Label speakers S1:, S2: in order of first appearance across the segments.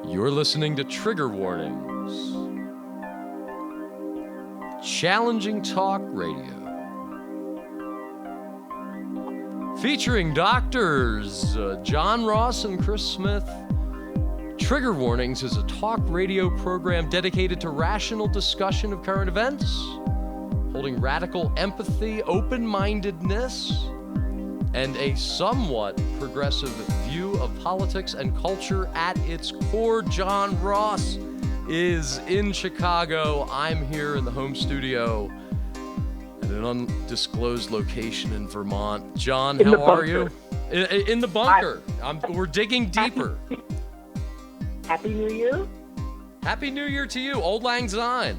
S1: You're listening to Trigger Warnings. Challenging Talk Radio. Featuring doctors John Ross and Chris Smith. Trigger Warnings is a talk radio program dedicated to rational discussion of current events, holding radical empathy, open-mindedness, and a somewhat progressive view of politics and culture at its core. John Ross is in Chicago. I'm here in the home studio at an undisclosed location in Vermont. John, how are you? In the bunker. We're digging deeper.
S2: Happy New Year.
S1: Happy New Year to you. Auld Lang Syne.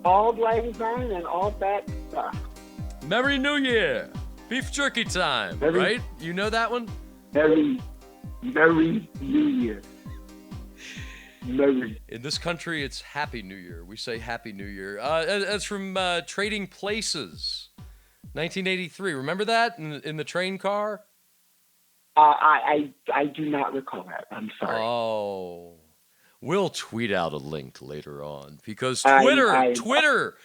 S2: Auld Lang Syne and all that stuff.
S1: Merry New Year. Beef jerky time, right? You know that one?
S2: Merry New Year. Merry.
S1: In this country, it's Happy New Year. We say Happy New Year. That's from Trading Places, 1983. Remember that in the train car?
S2: I do not recall that. I'm sorry.
S1: Oh, we'll tweet out a link later on because Twitter,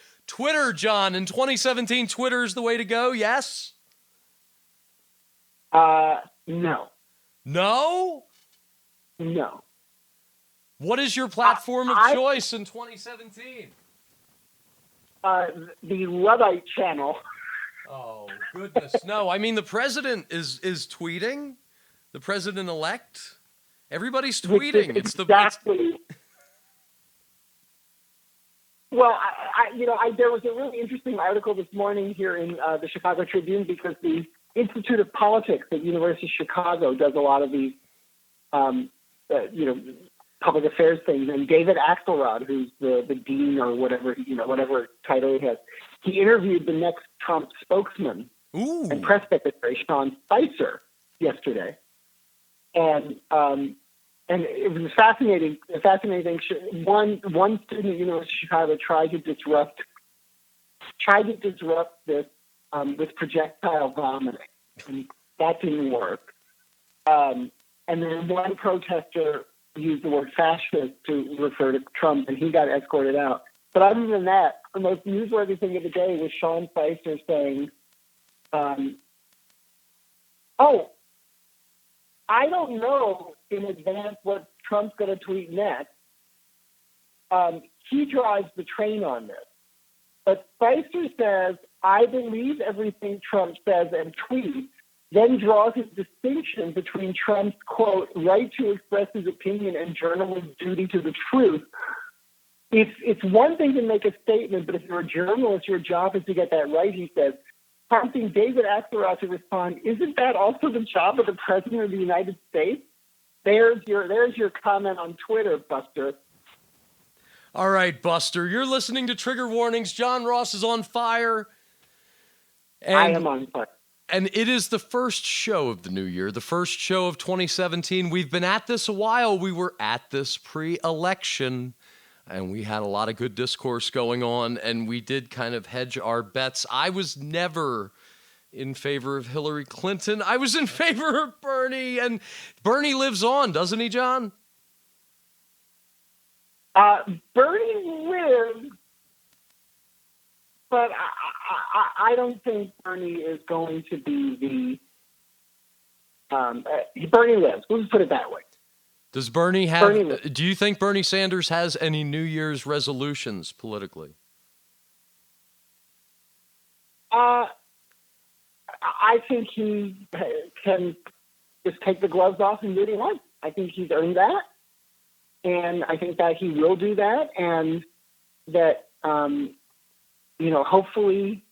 S1: John, in 2017, Twitter is the way to go. Yes.
S2: No.
S1: No?
S2: No.
S1: What is your platform of choice in 2017?
S2: The Luddite channel.
S1: Oh, goodness. No, I mean, the president is tweeting. The president-elect. Everybody's tweeting.
S2: Exactly. Well, there was a really interesting article this morning here in the Chicago Tribune because the Institute of Politics at University of Chicago does a lot of these, public affairs things. And David Axelrod, who's the dean or whatever title he has, he interviewed the next Trump spokesman and press secretary, Sean Spicer, yesterday. And it was a fascinating thing. One student at University of Chicago tried to disrupt this with projectile vomiting, and that didn't work. And then one protester used the word fascist to refer to Trump, and he got escorted out. But other than that, the most newsworthy thing of the day was Sean Spicer saying, I don't know in advance what Trump's going to tweet next. He drives the train on this. But Spicer says, I believe everything Trump says and tweets, then draws his distinction between Trump's, quote, right to express his opinion and journalist's duty to the truth. It's one thing to make a statement, but if you're a journalist, your job is to get that right, he says. Prompting David Axelrod to respond, isn't that also the job of the President of the United States? There's your comment on Twitter, Buster.
S1: All right, Buster, you're listening to Trigger Warnings. John Ross is on fire.
S2: I am on fire.
S1: And it is the first show of the new year, the first show of 2017. We've been at this a while. We were at this pre-election, and we had a lot of good discourse going on, and we did kind of hedge our bets. I was never in favor of Hillary Clinton. I was in favor of Bernie, and Bernie lives on, doesn't he, John?
S2: Bernie lives, but I don't think Bernie is going to be Bernie lives. Let's put it that way.
S1: Does Bernie have? Do you think Bernie Sanders has any New Year's resolutions politically?
S2: I think he can just take the gloves off and do what he wants. I think he's earned that, and I think that he will do that, and that hopefully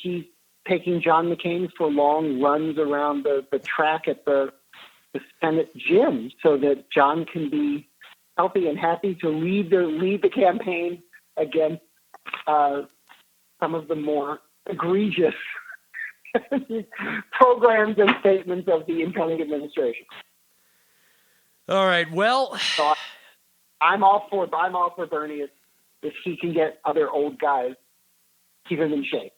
S2: he's taking John McCain for long runs around the track at the Senate gym so that John can be healthy and happy to lead the campaign against some of the more egregious programs and statements of the incoming administration.
S1: All right. Well,
S2: so I'm all for Bernie if he can get other old guys, keep him in shape.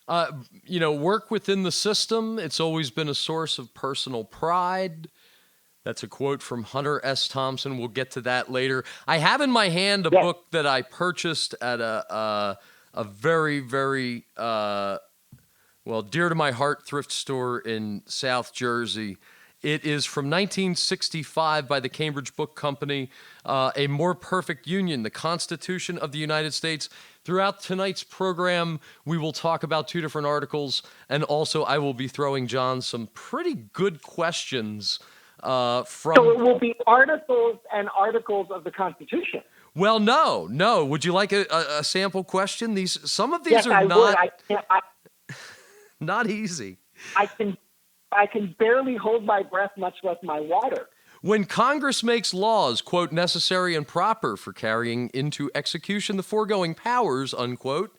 S1: Work within the system. It's always been a source of personal pride. That's a quote from Hunter S. Thompson. We'll get to that later. I have in my hand a
S2: Yes.
S1: book that I purchased at a very, very, dear to my heart thrift store in South Jersey. It is from 1965 by the Cambridge Book Company, A More Perfect Union, the Constitution of the United States. Throughout tonight's program, we will talk about two different articles, and also I will be throwing John some pretty good questions from...
S2: So it will be articles and articles of the Constitution.
S1: Well, no. Would you like a sample question? Some of these
S2: Yes,
S1: are
S2: I
S1: not
S2: would.
S1: not easy.
S2: I can barely hold my breath, much less my water.
S1: When Congress makes laws, quote, necessary and proper for carrying into execution the foregoing powers, unquote,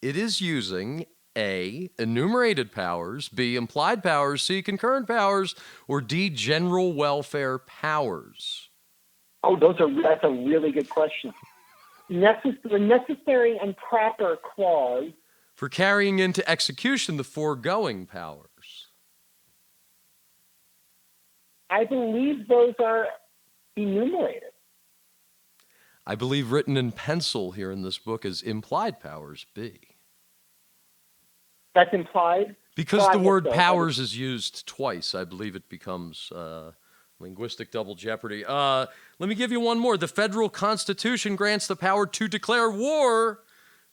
S1: it is using A, enumerated powers, B, implied powers, C, concurrent powers, or D, general welfare powers.
S2: Oh, that's a really good question. The necessary and proper clause.
S1: For carrying into execution the foregoing powers.
S2: I believe those are enumerated.
S1: I believe written in pencil here in this book is implied powers, B.
S2: That's implied?
S1: Because
S2: Well, I
S1: the
S2: guess
S1: word
S2: so.
S1: powers is used twice, I believe it becomes linguistic double jeopardy. Let me give you one more. The federal Constitution grants the power to declare war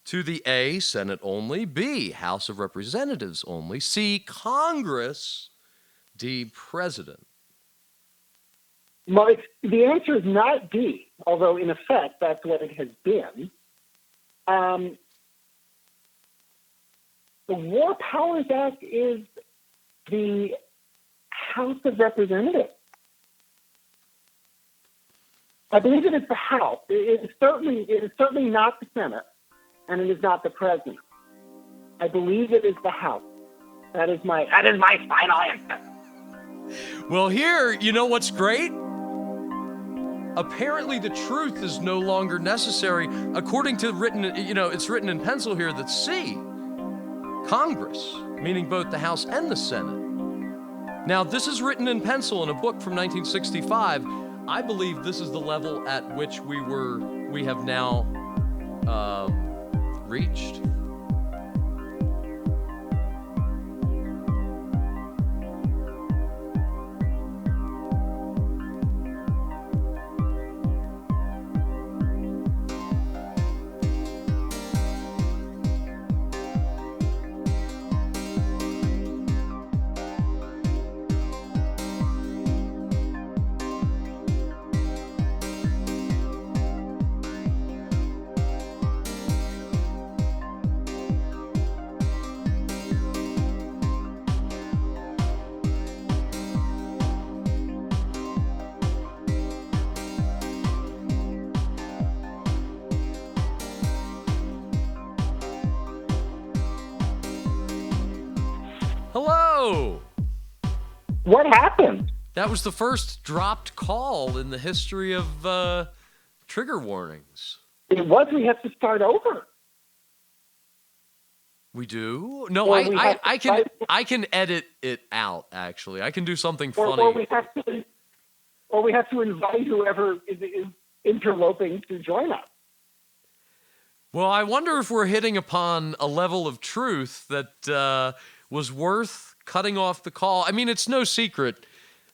S1: to the A, Senate only, B, House of Representatives only, C, Congress, D, President.
S2: Well, the answer is not D, although in effect that's what it has been. The War Powers Act is the House of Representatives. I believe it is the House. It is certainly not the Senate, and it is not the President. I believe it is the House. That is my final answer.
S1: Well, here, you know what's great? Apparently the truth is no longer necessary. According to it's written in pencil here that C, Congress, meaning both the House and the Senate. Now, this is written in pencil in a book from 1965. I believe this is the level at which we have now reached. Hello!
S2: What happened?
S1: That was the first dropped call in the history of trigger warnings.
S2: It was. We have to start over.
S1: We do? No,
S2: Or we have to
S1: I can edit it out, actually. I can do something
S2: Or
S1: funny.
S2: we have to invite whoever is interloping to join us.
S1: Well, I wonder if we're hitting upon a level of truth that was worth cutting off the call. I mean, it's no secret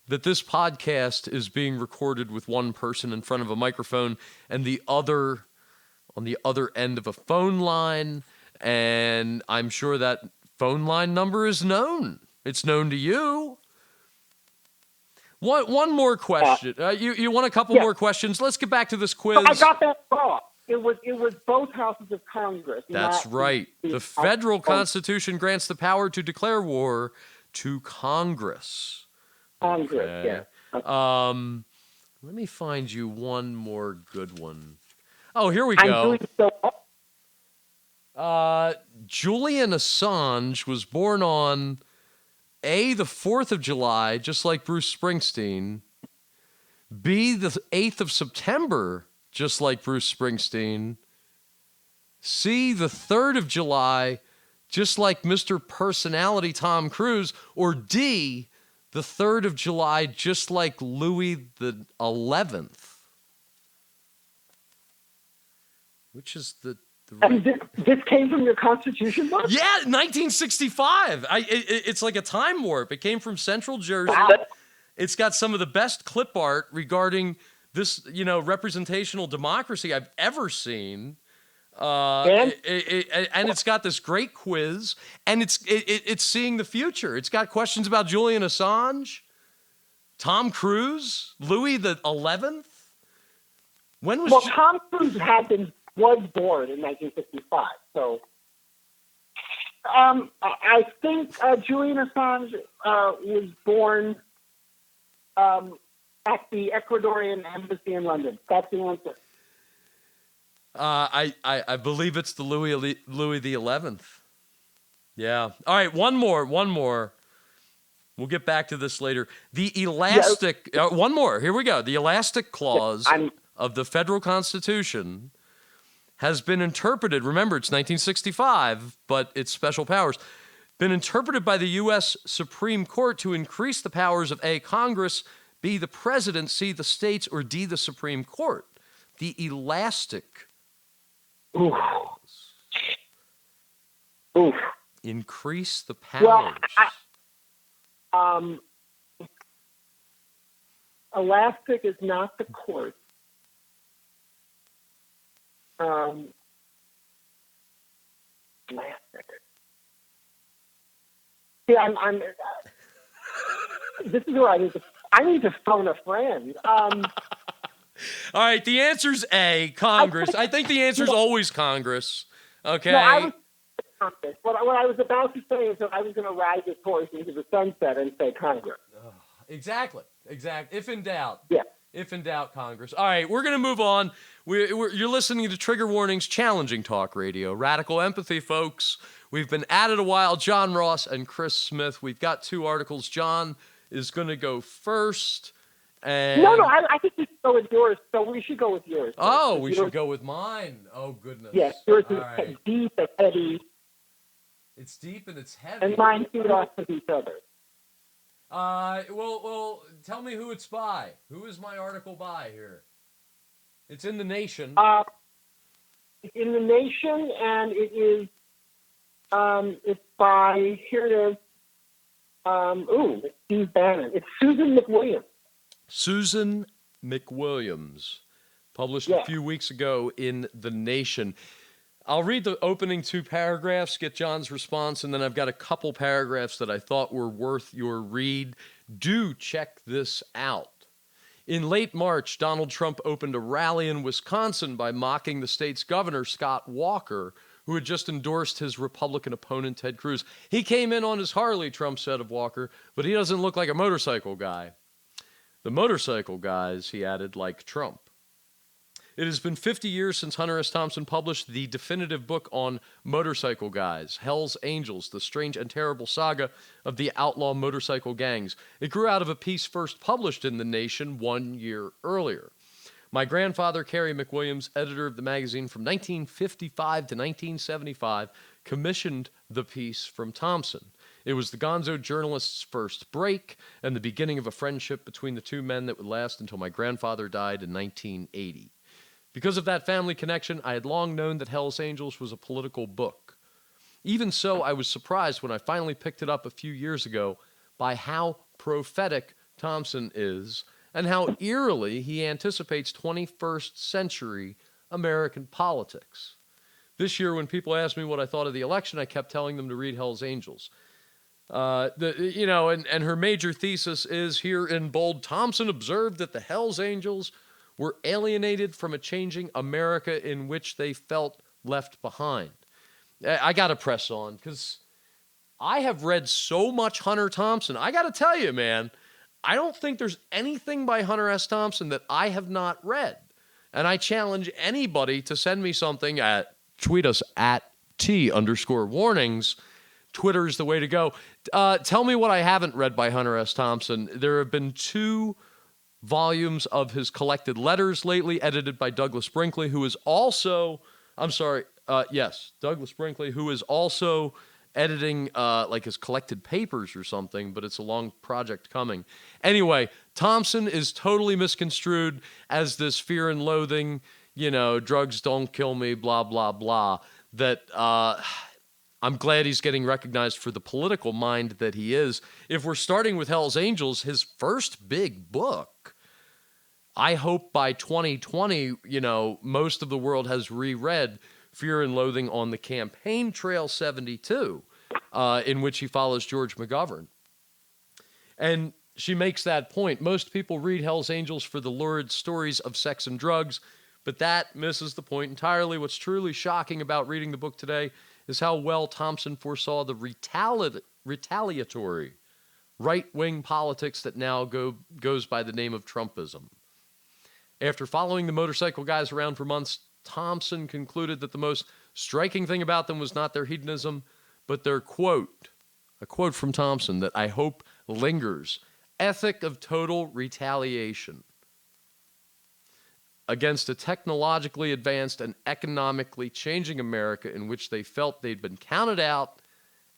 S1: that this podcast is being recorded with one person in front of a microphone and the other on the other end of a phone line, and I'm sure that phone line number is known. It's known to you. One more question. You want a couple more questions? Let's get back to this quiz.
S2: I got that wrong. It was both houses of Congress.
S1: That's right. The federal Constitution grants the power to declare war to Congress.
S2: Congress,
S1: Okay.
S2: yeah.
S1: Let me find you one more good one. Oh, here we
S2: I'm
S1: go.
S2: doing so well.
S1: Julian Assange was born on A, the 4th of July, just like Bruce Springsteen. B, the 8th of September, just like Bruce Springsteen. C, the 3rd of July, just like Mr. Personality Tom Cruise. Or D, the 3rd of July, just like Louis the 11th, which is the
S2: And this came from your Constitution book?
S1: yeah, 1965. It's like a time warp. It came from Central Jersey.
S2: Wow.
S1: It's got some of the best clip art regarding this, representational democracy I've ever seen. And it's got this great quiz, and it's seeing the future. It's got questions about Julian Assange, Tom Cruise, Louis the 11th. When was
S2: Tom Cruise was born in 1965, so I think Julian Assange was born at the Ecuadorian embassy in London. That's the answer.
S1: I believe it's the Louis the 11th. Yeah. All right, one more. We'll get back to this later. The elastic one more. Here we go. The elastic clause of the federal Constitution has been interpreted. Remember, it's 1965, but it's special powers. Been interpreted by the U.S. Supreme Court to increase the powers of A, Congress, B, the President, C, the states, or D, the Supreme Court. The elastic
S2: Oof.
S1: Increase the powers.
S2: Well, elastic is not the court. Elastic. Yeah, I'm this is where I need to phone a friend.
S1: All right, the answer's A, Congress. I think the answer's always Congress. Okay.
S2: No, I was what I was about to say is that I was going to ride this horse into the sunset and say Congress.
S1: Exactly. If in doubt.
S2: Yeah.
S1: If in doubt, Congress. All right, we're going to move on. You're listening to Trigger Warnings, challenging talk radio. Radical empathy, folks. We've been at it a while. John Ross and Chris Smith. We've got 2 articles. John is going to go first. And
S2: No, I think we should go with yours. So we should go with yours.
S1: Oh, we should go with mine. Oh, goodness.
S2: Yes, yours is
S1: right.
S2: deep and heavy.
S1: It's deep and it's heavy.
S2: And mine feed off of each other.
S1: Well, tell me who it's by. Who is my article by here? It's in The Nation.
S2: It's in The Nation, and it is, it's by, here it is, it's Steve Bannon. It's Susan McWilliams.
S1: Susan McWilliams, published a few weeks ago in The Nation. I'll read the opening 2 paragraphs, get John's response, and then I've got a couple paragraphs that I thought were worth your read. Do check this out. In late March, Donald Trump opened a rally in Wisconsin by mocking the state's governor, Scott Walker, who had just endorsed his Republican opponent, Ted Cruz. He came in on his Harley, Trump said of Walker, but he doesn't look like a motorcycle guy. The motorcycle guys, he added, like Trump. It has been 50 years since Hunter S. Thompson published the definitive book on motorcycle guys, Hell's Angels, the strange and terrible saga of the outlaw motorcycle gangs. It grew out of a piece first published in The Nation 1 year earlier. My grandfather, Kerry McWilliams, editor of the magazine from 1955 to 1975, commissioned the piece from Thompson. It was the gonzo journalist's first break and the beginning of a friendship between the 2 men that would last until my grandfather died in 1980. Because of that family connection, I had long known that Hell's Angels was a political book. Even so, I was surprised when I finally picked it up a few years ago by how prophetic Thompson is and how eerily he anticipates 21st century American politics. This year, when people asked me what I thought of the election, I kept telling them to read Hell's Angels. And her major thesis is here in bold. Thompson observed that the Hell's Angels were alienated from a changing America in which they felt left behind. I got to press on because I have read so much Hunter Thompson. I got to tell you, man, I don't think there's anything by Hunter S. Thompson that I have not read. And I challenge anybody to send me something tweet us at @T_warnings. Twitter is the way to go. Tell me what I haven't read by Hunter S. Thompson. There have been 2 volumes of his collected letters lately, edited by Douglas Brinkley, who is also, Douglas Brinkley, who is also editing like his collected papers or something, but it's a long project coming. Anyway, Thompson is totally misconstrued as this fear and loathing, drugs don't kill me, blah, blah, blah, that I'm glad he's getting recognized for the political mind that he is. If we're starting with Hell's Angels, his first big book, I hope by 2020, most of the world has reread Fear and Loathing on the Campaign Trail 72, in which he follows George McGovern. And she makes that point. Most people read Hell's Angels for the lurid stories of sex and drugs, but that misses the point entirely. What's truly shocking about reading the book today is how well Thompson foresaw the retaliatory right-wing politics that now goes by the name of Trumpism. After following the motorcycle guys around for months, Thompson concluded that the most striking thing about them was not their hedonism, but their quote, a quote from Thompson that I hope lingers, ethic of total retaliation against a technologically advanced and economically changing America in which they felt they'd been counted out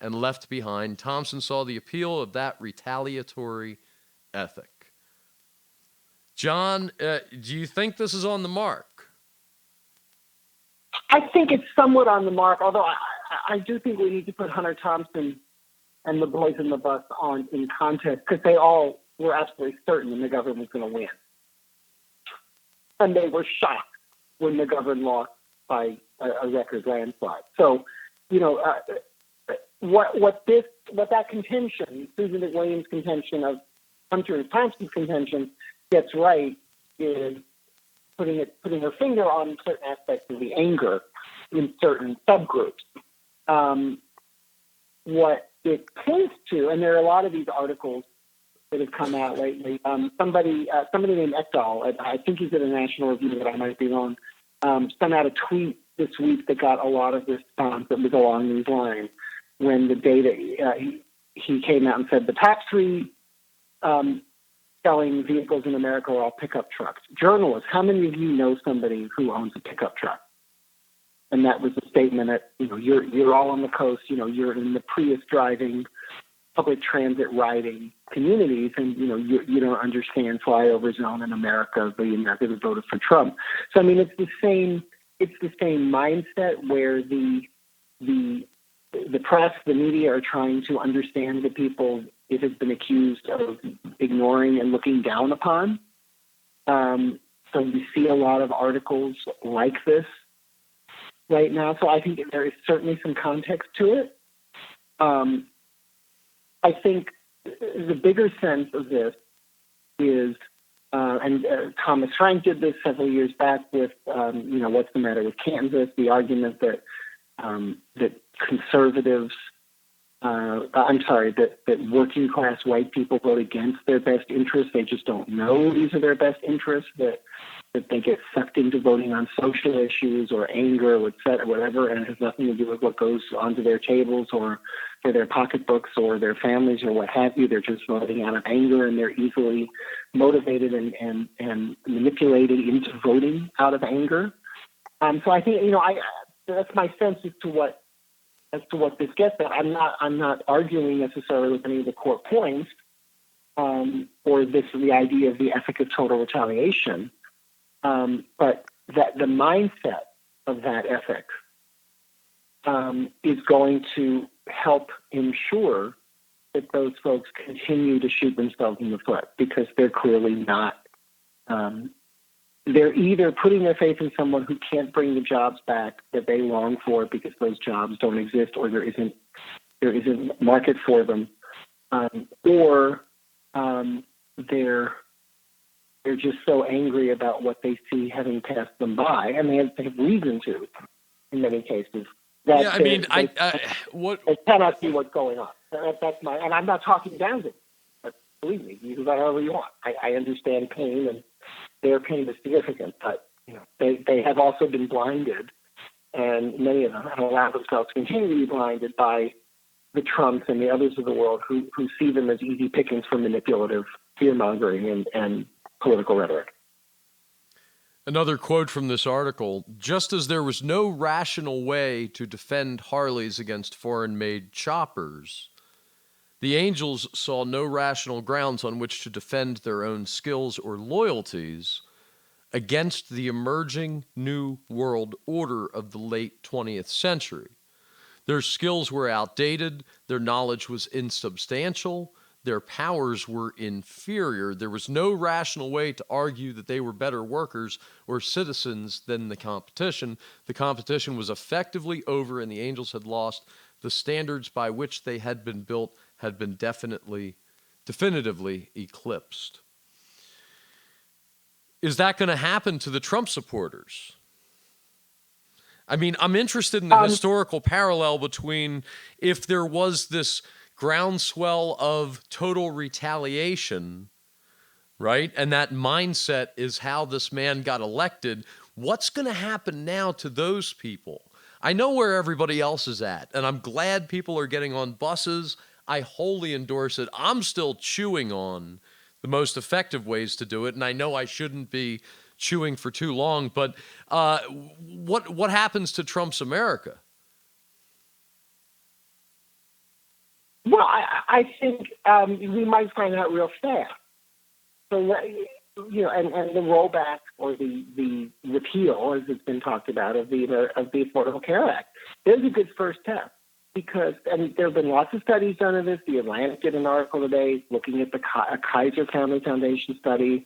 S1: and left behind. Thompson saw the appeal of that retaliatory ethic. John, do you think this is on the mark?
S2: I think it's somewhat on the mark, although I do think we need to put Hunter Thompson and the boys in the bus in context, because they all were absolutely certain the McGovern was going to win. And they were shocked when McGovern lost by a record landslide. So, what that contention, Susan McWilliams' contention of Hunter Thompson's contention gets right is putting her finger on certain aspects of the anger in certain subgroups. What it points to, and there are a lot of these articles that have come out lately. Somebody named Ekdahl, I think he's at a National Review, but I might be wrong, sent out a tweet this week that got a lot of response that was along these lines. When the data, he came out and said the top three selling vehicles in America are all pickup trucks. Journalists, how many of you know somebody who owns a pickup truck? And that was a statement that, you're all on the coast, you're in the Prius driving, public transit riding communities, and, you don't understand flyover zone in America, the Americans that voted for Trump. So, it's the same mindset where the press, the media are trying to understand the people it has been accused of ignoring and looking down upon. So you see a lot of articles like this right now. So I think there is certainly some context to it. I think the bigger sense of this is, and Thomas Frank did this several years back with, what's the matter with Kansas, the argument that conservatives, that working class white people vote against their best interests. They just don't know these are their best interests, that they get sucked into voting on social issues or anger or whatever, and it has nothing to do with what goes onto their tables or for their pocketbooks or their families or what have you. They're just voting out of anger, and they're easily motivated and manipulated into voting out of anger. So I think, that's my sense as to what this gets at. I'm not arguing necessarily with any of the core points, or the idea of the ethic of total retaliation, but that the mindset of that ethic is going to help ensure that those folks continue to shoot themselves in the foot, because they're clearly not. They're either putting their faith in someone who can't bring the jobs back that they long for because those jobs don't exist, or there isn't market for them, or they're just so angry about what they see having passed them by, and they have reason to, in many cases. That they cannot see what's going on. That's and I'm not talking down to them, but believe me, you can do however you want. I understand pain, and their pain is significant, but they have also been blinded, and many of them have allowed themselves to continue to be blinded by the Trumps and the others of the world who see them as easy pickings for manipulative fear-mongering and political rhetoric.
S1: Another quote from this article: just as there was no rational way to defend Harleys against foreign-made choppers, the Angels saw no rational grounds on which to defend their own skills or loyalties against the emerging new world order of the late 20th century. Their skills were outdated, their knowledge was insubstantial, their powers were inferior. There was no rational way to argue that they were better workers or citizens than the competition. The competition was effectively over, and the Angels had lost. The standards by which they had been built had been definitively eclipsed. Is that going to happen to the Trump supporters? I mean, I'm interested in the historical parallel between if there was this groundswell of total retaliation, right? And that mindset is how this man got elected. What's going to happen now to those people? I know where everybody else is at, and I'm glad people are getting on buses. I wholly endorse it. I'm still chewing on the most effective ways to do it, and I know I shouldn't be chewing for too long, but what happens to Trump's America?
S2: Well, I think we might find out real fast. So, you know, and the rollback or the repeal, as it's been talked about, of the Affordable Care Act, there's a good first step because, and there have been lots of studies done of this. The Atlantic did an article today looking at the Kaiser Family Foundation study.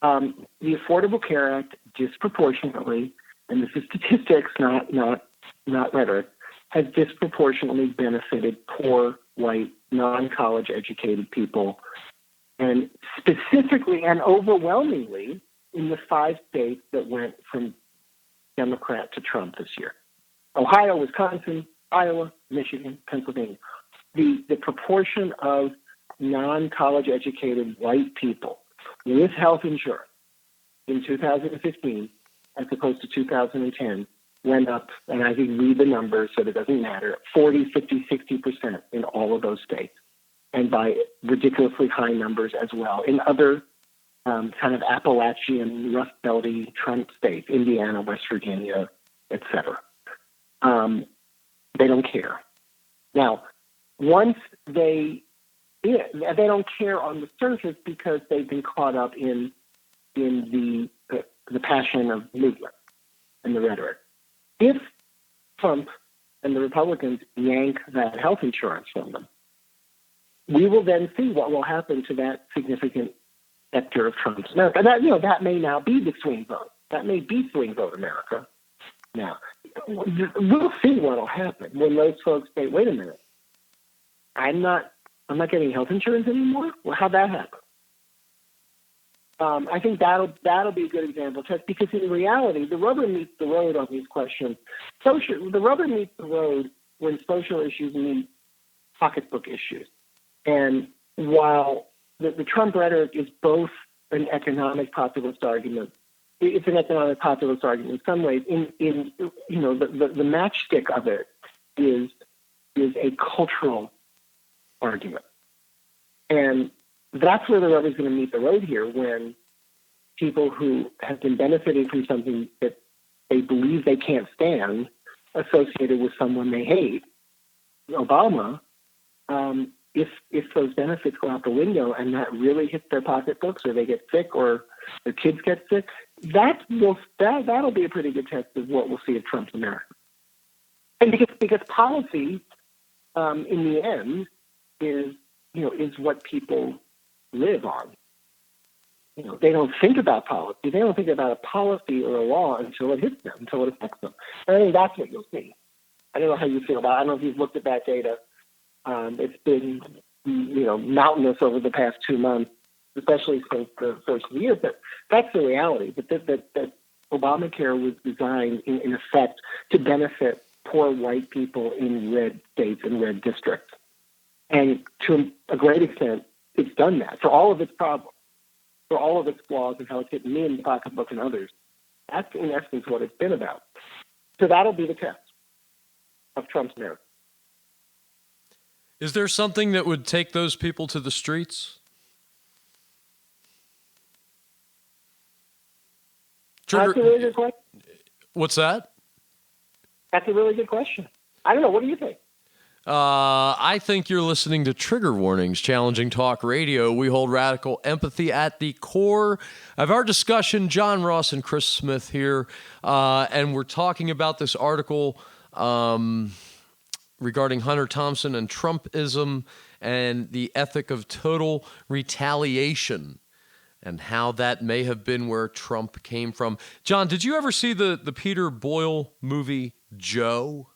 S2: The Affordable Care Act disproportionately, and this is statistics, not rhetoric, has disproportionately benefited poor, white, non-college educated people, and specifically and overwhelmingly in the 5 states that went from Democrat to Trump this year: Ohio, Wisconsin, Iowa, Michigan, Pennsylvania. The proportion of non-college educated white people with health insurance in 2015 as opposed to 2010 went up, and I can read the numbers so that it doesn't matter, 40, 50, 60% in all of those states, and by ridiculously high numbers as well in other kind of Appalachian, Rust Belty Trump states, Indiana, West Virginia, etc. They don't care. Now, once they don't care on the surface because they've been caught up in the passion of movement and the rhetoric. If Trump and the Republicans yank that health insurance from them, we will then see what will happen to that significant sector of Trump's America. And that may now be the swing vote. That may be swing vote America. Now, we'll see what will happen when those folks say, "Wait a minute, I'm not getting health insurance anymore." Well, how'd that happen? I think that'll be a good example test, because in reality, the rubber meets the road on these questions. The rubber meets the road when social issues meet pocketbook issues. And while the Trump rhetoric is both an economic populist argument, it's an economic populist argument in some ways. The matchstick of it is a cultural argument, and that's where the rubber is going to meet the road here, when people who have been benefiting from something that they believe they can't stand associated with someone they hate, Obama, if those benefits go out the window and that really hits their pocketbooks, or they get sick, or their kids get sick, that'll be a pretty good test of what we'll see at Trump's America. And because policy, in the end, is what people live on. They don't think about policy. They don't think about a policy or a law until it hits them, until it affects them. And I think that's what you'll see. I don't know how you feel about it. I don't know if you've looked at that data. It's been, mountainous over the past 2 months, especially since the first of the year. But that's the reality. That Obamacare was designed, in effect, to benefit poor white people in red states and red districts. And to a great extent, it's done that for all of its problems, for all of its flaws, and how it's hit me in the pocketbook and others. That's, in essence, what it's been about. So that'll be the test of Trump's narrative.
S1: Is there something that would take those people to the streets? Trigger,
S2: That's a really good question.
S1: what's that?
S2: That's a really good question. I don't know. What do you think?
S1: I think you're listening to Trigger Warnings, Challenging Talk Radio. We hold radical empathy at the core of our discussion. John Ross and Chris Smith here, and we're talking about this article regarding Hunter Thompson and Trumpism and the ethic of total retaliation and how that may have been where Trump came from. John, did you ever see the Peter Boyle movie, Joe?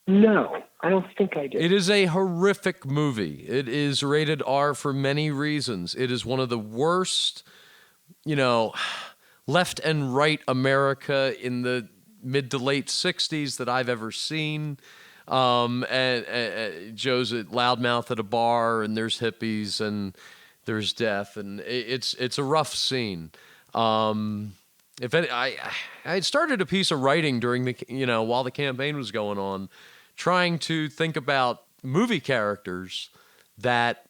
S2: No, I don't think I did.
S1: It is a horrific movie. It is rated R for many reasons. It is one of the worst, left and right America in the mid to late 60s that I've ever seen. And Joe's a loudmouth at a bar, and there's hippies, and there's death, and it's a rough scene. I had started a piece of writing during while the campaign was going on, trying to think about movie characters that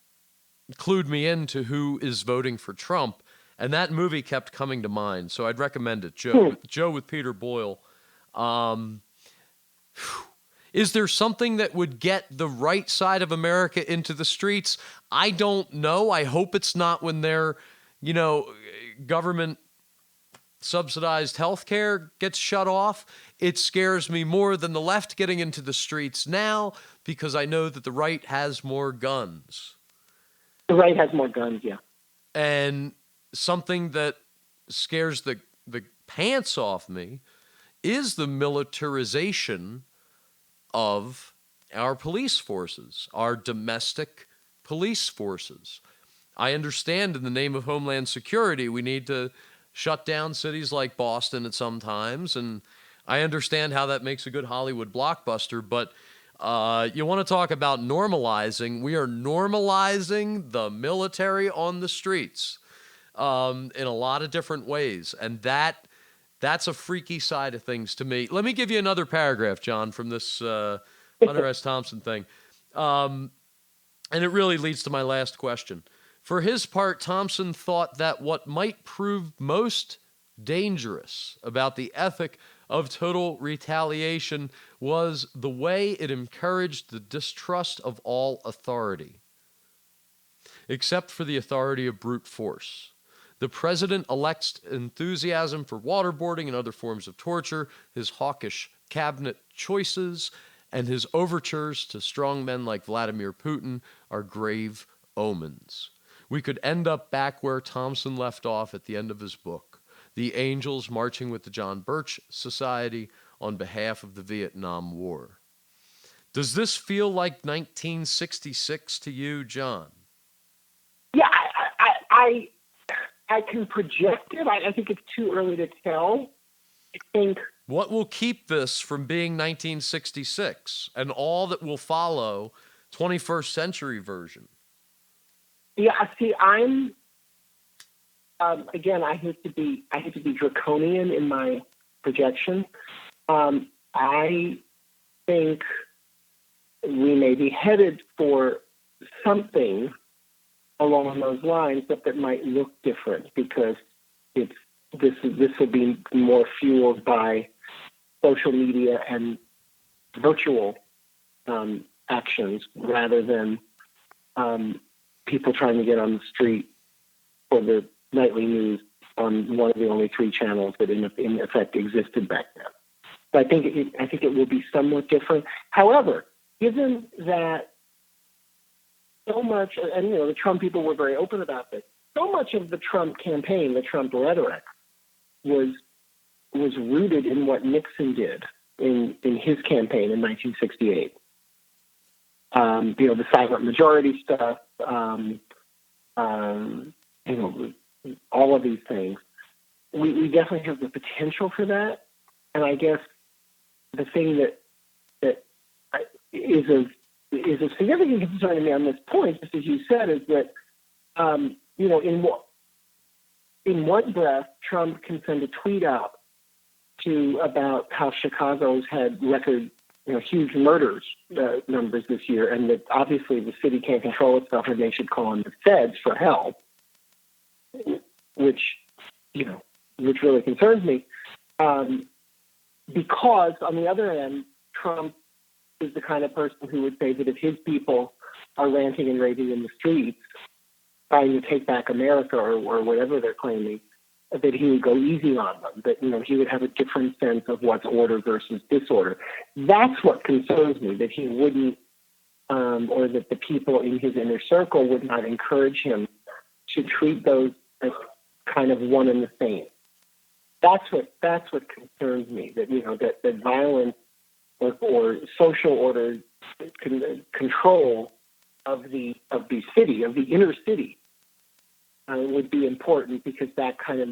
S1: clued me into who is voting for Trump, and that movie kept coming to mind. So I'd recommend it, Joe with Peter Boyle. Is there something that would get the right side of America into the streets? I don't know. I hope it's not when their, government subsidized health care gets shut off. It scares me more than the left getting into the streets now, because I know that the right has more guns.
S2: The right has more guns, yeah.
S1: And something that scares the pants off me is the militarization of our police forces, our domestic police forces. I understand in the name of Homeland Security, we need to shut down cities like Boston at some times, and I understand how that makes a good Hollywood blockbuster, but you want to talk about normalizing. We are normalizing the military on the streets in a lot of different ways, and that's a freaky side of things to me. Let me give you another paragraph, John, from this Hunter S. Thompson thing. And it really leads to my last question. For his part, Thompson thought that what might prove most dangerous about the ethic of total retaliation was the way it encouraged the distrust of all authority, except for the authority of brute force. The president-elect's enthusiasm for waterboarding and other forms of torture, his hawkish cabinet choices, and his overtures to strongmen like Vladimir Putin are grave omens. We could end up back where Thompson left off at the end of his book, the angels marching with the John Birch Society on behalf of the Vietnam War. Does this feel like 1966 to you, John?
S2: Yeah, I can project it. I think it's too early to tell. I think...
S1: What will keep this from being 1966 and all that will follow 21st century version?
S2: Yeah, see, I'm again. I hate to be draconian in my projection. I think we may be headed for something along those lines, but that might look different because this will be more fueled by social media and virtual actions rather than people trying to get on the street for the nightly news on one of the only three channels that in effect existed back then. So I think it will be somewhat different. However, given that so much, and the Trump people were very open about this, so much of the Trump campaign, the Trump rhetoric, was rooted in what Nixon did in his campaign in 1968. The silent majority stuff, all of these things. We definitely have the potential for that, and I guess the thing that is of significant concern to me on this point, just as you said, is that in one breath, Trump can send a tweet out about how Chicago's had record huge murders numbers this year, and that obviously the city can't control itself, and they should call in the feds for help, which really concerns me. Because on the other end, Trump is the kind of person who would say that if his people are ranting and raving in the streets, trying to take back America or whatever they're claiming, that he would go easy on them, that, he would have a different sense of what's order versus disorder. That's what concerns me, that he wouldn't, or that the people in his inner circle would not encourage him to treat those as kind of one and the same. That's what concerns me, that, that violence or social order control of the city, of the inner city, would be important, because that kind of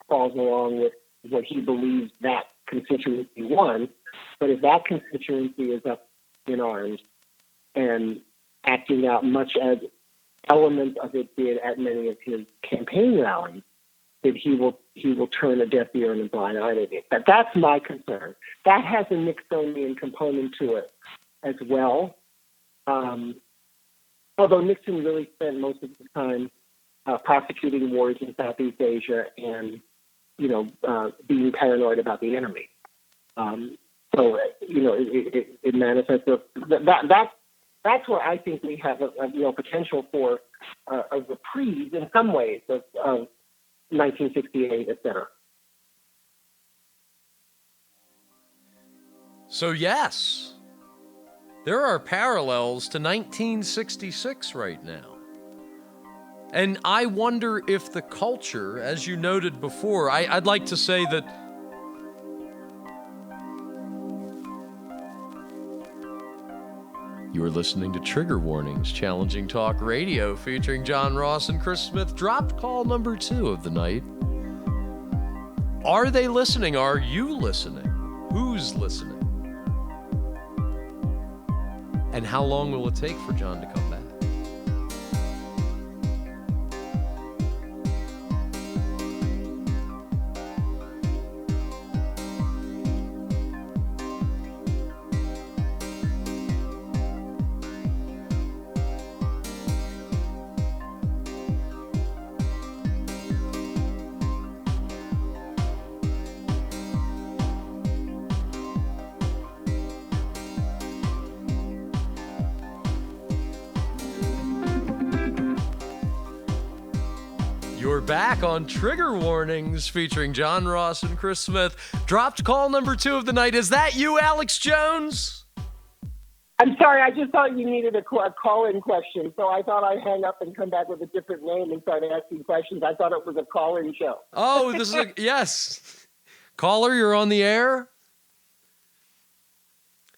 S2: falls along with what he believes that constituency wants. But if that constituency is up in arms and acting out much as elements of it did at many of his campaign rallies, that he will turn a deaf ear and a blind eye to it. But that's my concern. That has a Nixonian component to it as well. Although Nixon really spent most of his time prosecuting wars in Southeast Asia and, being paranoid about the enemy. So, it manifests. That's where I think we have a real potential for a reprieve in some ways of 1968, et cetera.
S1: So yes, there are parallels to 1966 right now. And I wonder if the culture, as you noted before, I'd like to say that you are listening to Trigger Warnings, Challenging Talk Radio, featuring John Ross and Chris Smith. Dropped call number 2 of the night. Are they listening? Are you listening? Who's listening? And how long will it take for John to come back? You're back on Trigger Warnings, featuring John Ross and Chris Smith. Dropped call number 2 of the night. Is that you, Alex Jones?
S2: I'm sorry, I just thought you needed a call-in question, so I thought I'd hang up and come back with a different name and start asking questions. I thought it was a call-in show.
S1: Oh, this is yes. Caller, you're on the air.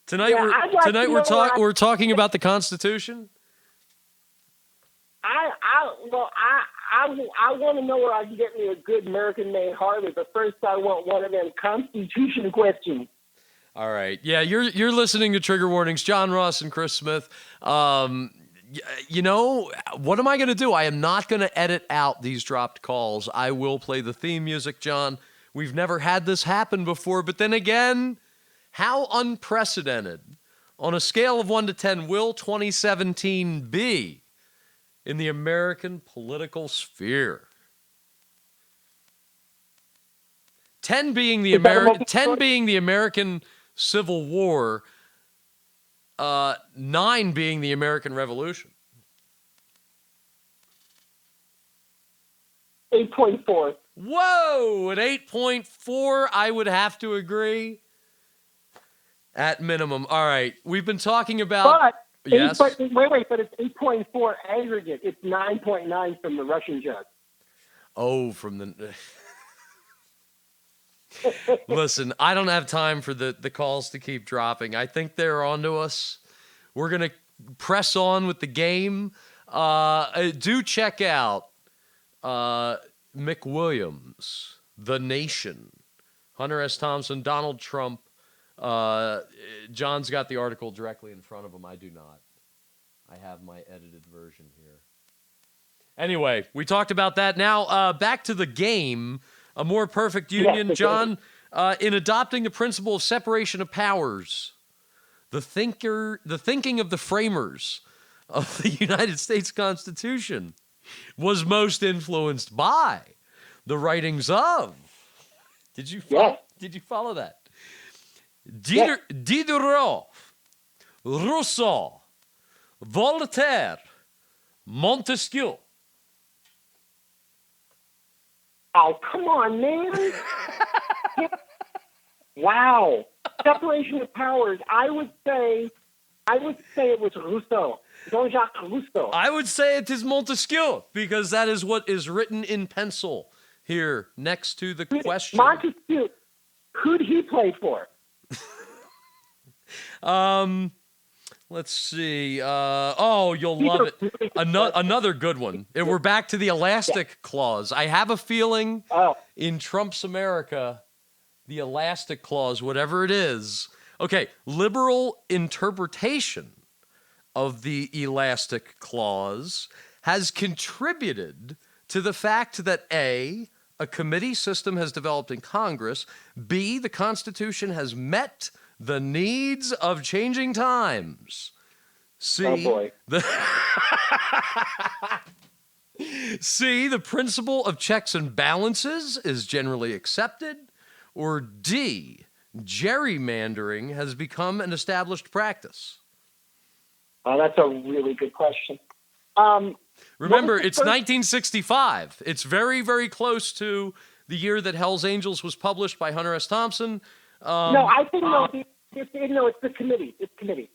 S1: Tonight, we're talking about the Constitution.
S2: I want to know where I can get me a good American-made Harley, but first I want one of them Constitution questions.
S1: All right. Yeah, you're listening to Trigger Warnings, John Ross and Chris Smith. What am I going to do? I am not going to edit out these dropped calls. I will play the theme music, John. We've never had this happen before, but then again, how unprecedented. On a scale of 1 to 10, will 2017 be in the American political sphere? 10 being the American Civil War, 9 being the American Revolution.
S2: 8.4.
S1: Whoa, at 8.4, I would have to agree. At minimum. All right, we've been talking about...
S2: But
S1: yes.
S2: But it's 8.4 aggregate. It's 9.9 from the Russian judge.
S1: Oh, from the... Listen, I don't have time for the calls to keep dropping. I think they're on to us. We're going to press on with the game. Do check out McWilliams, The Nation, Hunter S. Thompson, Donald Trump. John's got the article directly in front of him. I do not. I have my edited version here. Anyway, we talked about that. Now, back to the game. A more perfect union, John. In adopting the principle of separation of powers, the thinking of the framers of the United States Constitution was most influenced by the writings of. Did you follow that? Diderot, Rousseau, Voltaire, Montesquieu.
S2: Oh, come on, man. Wow. Separation of powers. I would say it was Rousseau. Jean-Jacques Rousseau.
S1: I would say it is Montesquieu because that is what is written in pencil here next to the question.
S2: Montesquieu. Who'd he play for?
S1: Let's see. You'll love it. Another good one. We're back to the elastic clause. I have a feeling in Trump's America, the elastic clause, whatever it is. Okay, liberal interpretation of the elastic clause has contributed to the fact that A, a committee system has developed in Congress, B, the Constitution has met the needs of changing times. C,
S2: oh boy.
S1: C, the principle of checks and balances is generally accepted. Or D, gerrymandering has become an established practice.
S2: Oh, that's a really good question.
S1: Remember, it's 1965. It's very, very close to the year that Hell's Angels was published by Hunter S. Thompson.
S2: No, I think it's the committee. It's committee.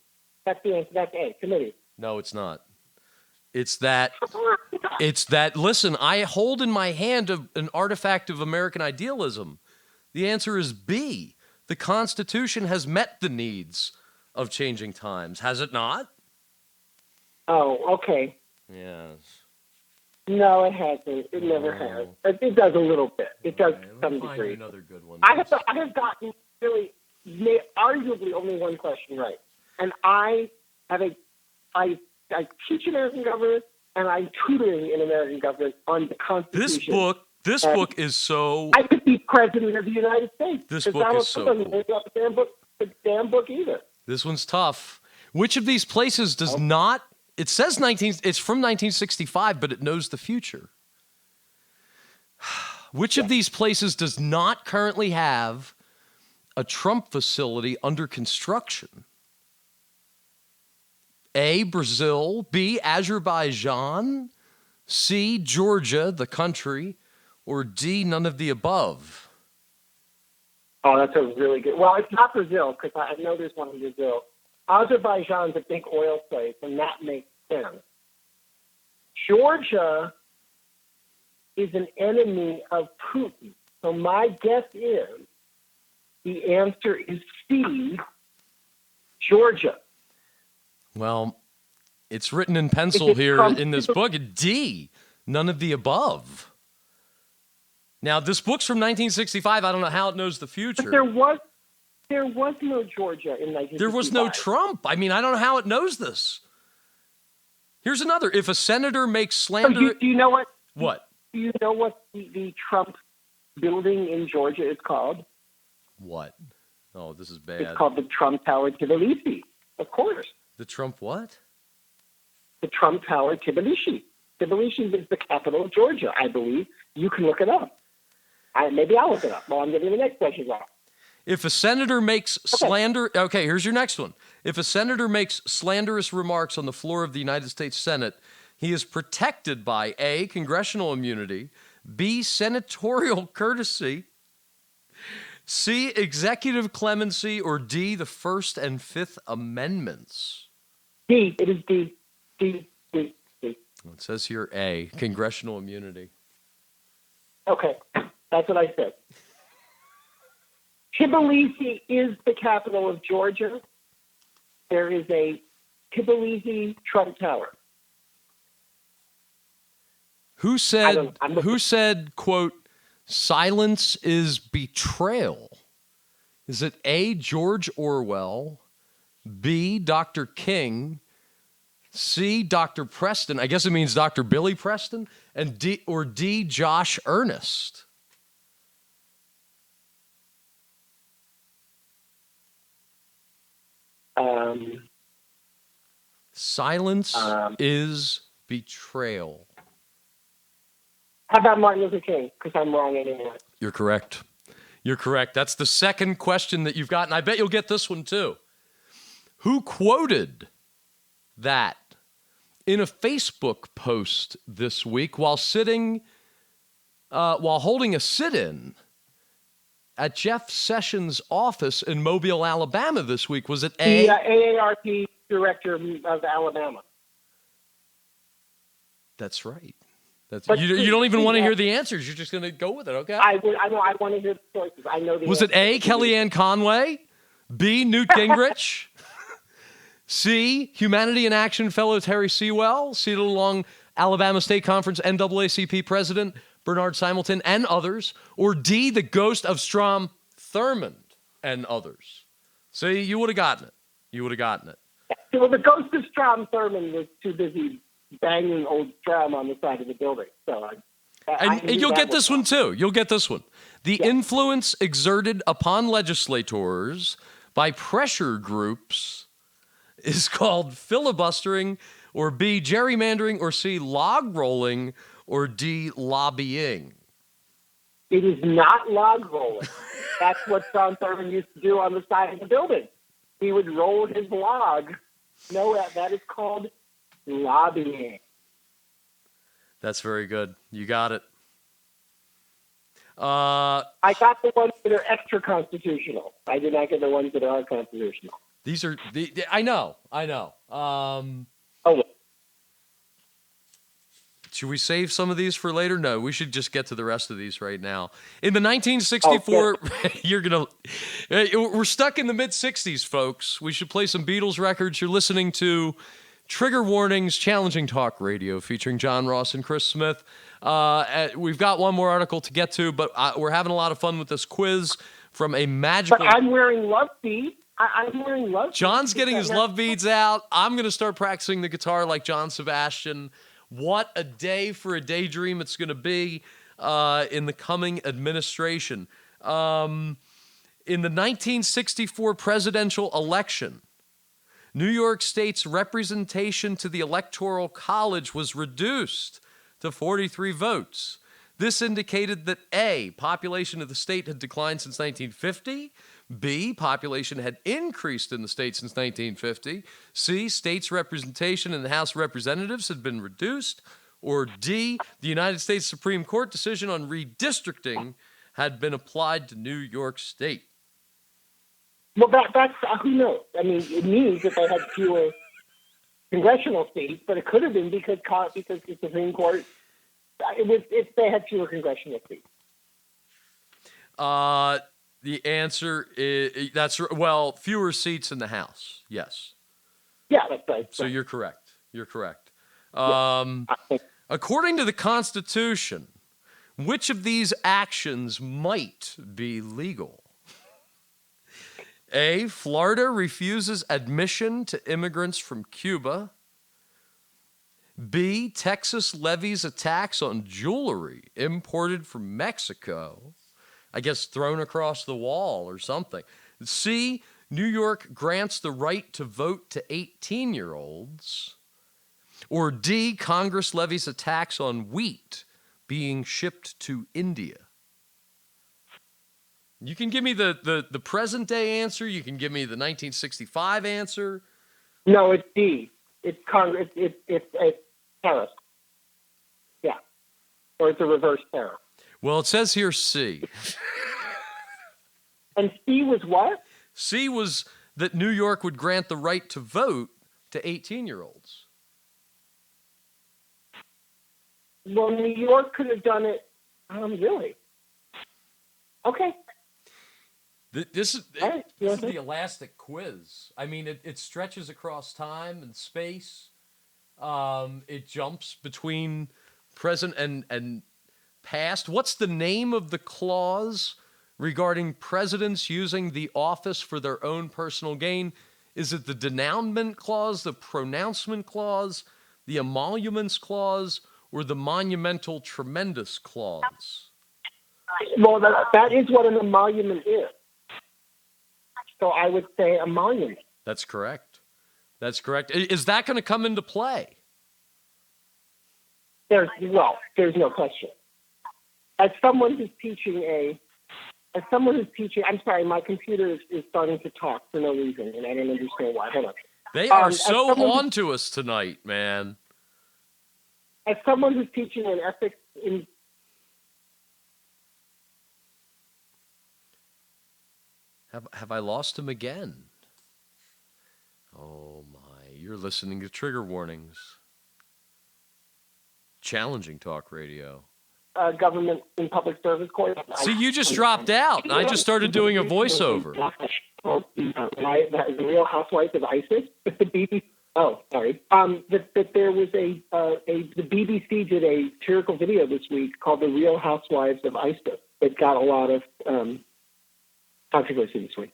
S2: That's the answer. That's A, committee.
S1: No, it's not. It's that. Listen, I hold in my hand an artifact of American idealism. The answer is B. The Constitution has met the needs of changing times. Has it not?
S2: Oh, okay.
S1: Yes.
S2: No, it hasn't. It never has. It does a little bit. It does to some degree.
S1: Another good one.
S2: I have gotten really, arguably only one question right, and I teach American government, and I'm tutoring in American government on the Constitution.
S1: This book is so.
S2: I could be president of the United States.
S1: This book is so cool.
S2: The damn book either.
S1: This one's tough. Which of these places does not? It says it's from 1965, but it knows the future. Which of these places does not currently have a Trump facility under construction? A, Brazil, B, Azerbaijan, C, Georgia, the country, or D, none of the above?
S2: Oh, that's a really good. Well, it's not Brazil because I know there's one in Brazil. Azerbaijan's a big oil place, and that makes sense. Georgia is an enemy of Putin. So my guess is the answer is C, Georgia.
S1: Well, it's written in pencil here in this book. D, none of the above. Now, this book's from 1965. I don't know how it knows the future.
S2: But there was no Georgia in 1965.
S1: There was no Trump. I mean, I don't know how it knows this. Here's another. If a senator makes slander...
S2: So do you know what?
S1: What?
S2: Do you know what the Trump building in Georgia is called?
S1: What? Oh, this is bad.
S2: It's called the Trump Tower Tbilisi, of course.
S1: The Trump what?
S2: The Trump Tower Tbilisi. Tbilisi is the capital of Georgia, I believe. You can look it up. Maybe I'll look it up while I'm getting the next question wrong.
S1: If a senator makes slander... Okay, here's your next one. If a senator makes slanderous remarks on the floor of the United States Senate, he is protected by A, congressional immunity, B, senatorial courtesy, C, executive clemency, or D, the First and Fifth Amendments.
S2: D. It is D. D. D. D.
S1: It says here A, congressional immunity.
S2: Okay, that's what I said. Tbilisi is the capital of Georgia. There is a Tbilisi Trump Tower.
S1: Who said, quote, silence is betrayal? Is it A, George Orwell, B, Dr. King, C, Dr. Preston, I guess it means Dr. Billy Preston, and D, Josh Earnest? Silence is betrayal.
S2: How about Martin Luther King? Because I'm wrong anyway.
S1: You're correct. You're correct. That's the second question that you've gotten. I bet you'll get this one too. Who quoted that in a Facebook post this week while holding a sit-in at Jeff Sessions' office in Mobile, Alabama this week? Was it A?
S2: The AARP director of Alabama.
S1: That's right.
S2: But
S1: you don't even want to hear the answers. You're just going to go with it, okay?
S2: I want to hear the choices. I know the
S1: Was it A, Kellyanne Conway? B, Newt Gingrich? C, Humanity in Action fellow Terry Sewell, seated along Alabama State Conference NAACP President Bernard Simulton and others? Or D, the ghost of Strom Thurmond and others? See, you would have gotten it. You would have gotten it.
S2: Well, the ghost of Strom Thurmond was too busy banging old Strom on the side of the building. So
S1: and you'll get this one too. You'll get this one. The influence exerted upon legislators by pressure groups is called filibustering, or B, gerrymandering, or C, log rolling, or D, lobbying.
S2: It is not log rolling. That's what Strom Thurmond used to do on the side of the building. He would roll his log. No, that is called lobbying.
S1: That's very good. You got it.
S2: I got the ones that are extra constitutional. I did not get the ones that are constitutional.
S1: These are I know. Should we save some of these for later? No, we should just get to the rest of these right now. In the 1964, we're stuck in the mid-60s, folks. We should play some Beatles records. You're listening to Trigger Warnings, Challenging Talk Radio, featuring John Ross and Chris Smith. We've got one more article to get to, but we're having a lot of fun with this quiz from a magical...
S2: But I'm wearing love beads. I'm wearing love beads.
S1: John's getting his love beads out. I'm going to start practicing the guitar like John Sebastian. What a day for a daydream it's going to be in the coming administration. In the 1964 presidential election, New York State's representation to the Electoral College was reduced to 43 votes. This indicated that A, population of the state had declined since 1950, B, population had increased in the state since 1950, C, states' representation in the House of Representatives had been reduced, or D, the United States Supreme Court decision on redistricting had been applied to New York State.
S2: Well, that's who knows? I mean, it means that they had fewer congressional seats, but it could have been because the Supreme Court, if they had fewer congressional seats.
S1: The answer is fewer seats in the House. Yes.
S2: Yeah, that's right.
S1: So you're correct. You're correct.
S2: Yeah.
S1: According to the Constitution, which of these actions might be legal? A, Florida refuses admission to immigrants from Cuba. B, Texas levies a tax on jewelry imported from Mexico. I guess thrown across the wall or something. C, New York grants the right to vote to 18-year-olds. Or D, Congress levies a tax on wheat being shipped to India. You can give me the present day answer. You can give me the 1965 answer.
S2: No, it's D. It's Congress. It's tariff. Yeah, or it's a reverse tariff.
S1: Well, it says here C.
S2: And C was what?
S1: C was that New York would grant the right to vote to 18-year-olds.
S2: Well, New York could have done it. Really? Okay.
S1: This is the elastic quiz. I mean, it stretches across time and space. It jumps between present and past. What's the name of the clause regarding presidents using the office for their own personal gain? Is it the denouement clause, the pronouncement clause, the emoluments clause, or the monumental tremendous clause?
S2: Well, that is what an emolument is. So I would say emolument.
S1: That's correct. That's correct. Is that going to come into play?
S2: There's no question. As someone who's teaching, I'm sorry, my computer is starting to talk for no reason, and I don't understand why. Hold on.
S1: They are so on to us tonight, man.
S2: As someone who's teaching an ethics in
S1: Have I lost him again? Oh my, you're listening to Trigger Warnings. Challenging talk radio.
S2: Government and public service course.
S1: See, you just dropped out, and I just started doing a voiceover.
S2: The Real Housewives of ISIS. The BBC. Oh, sorry. That there was the BBC did a satirical video this week called "The Real Housewives of ISIS." It got a lot of controversy this week.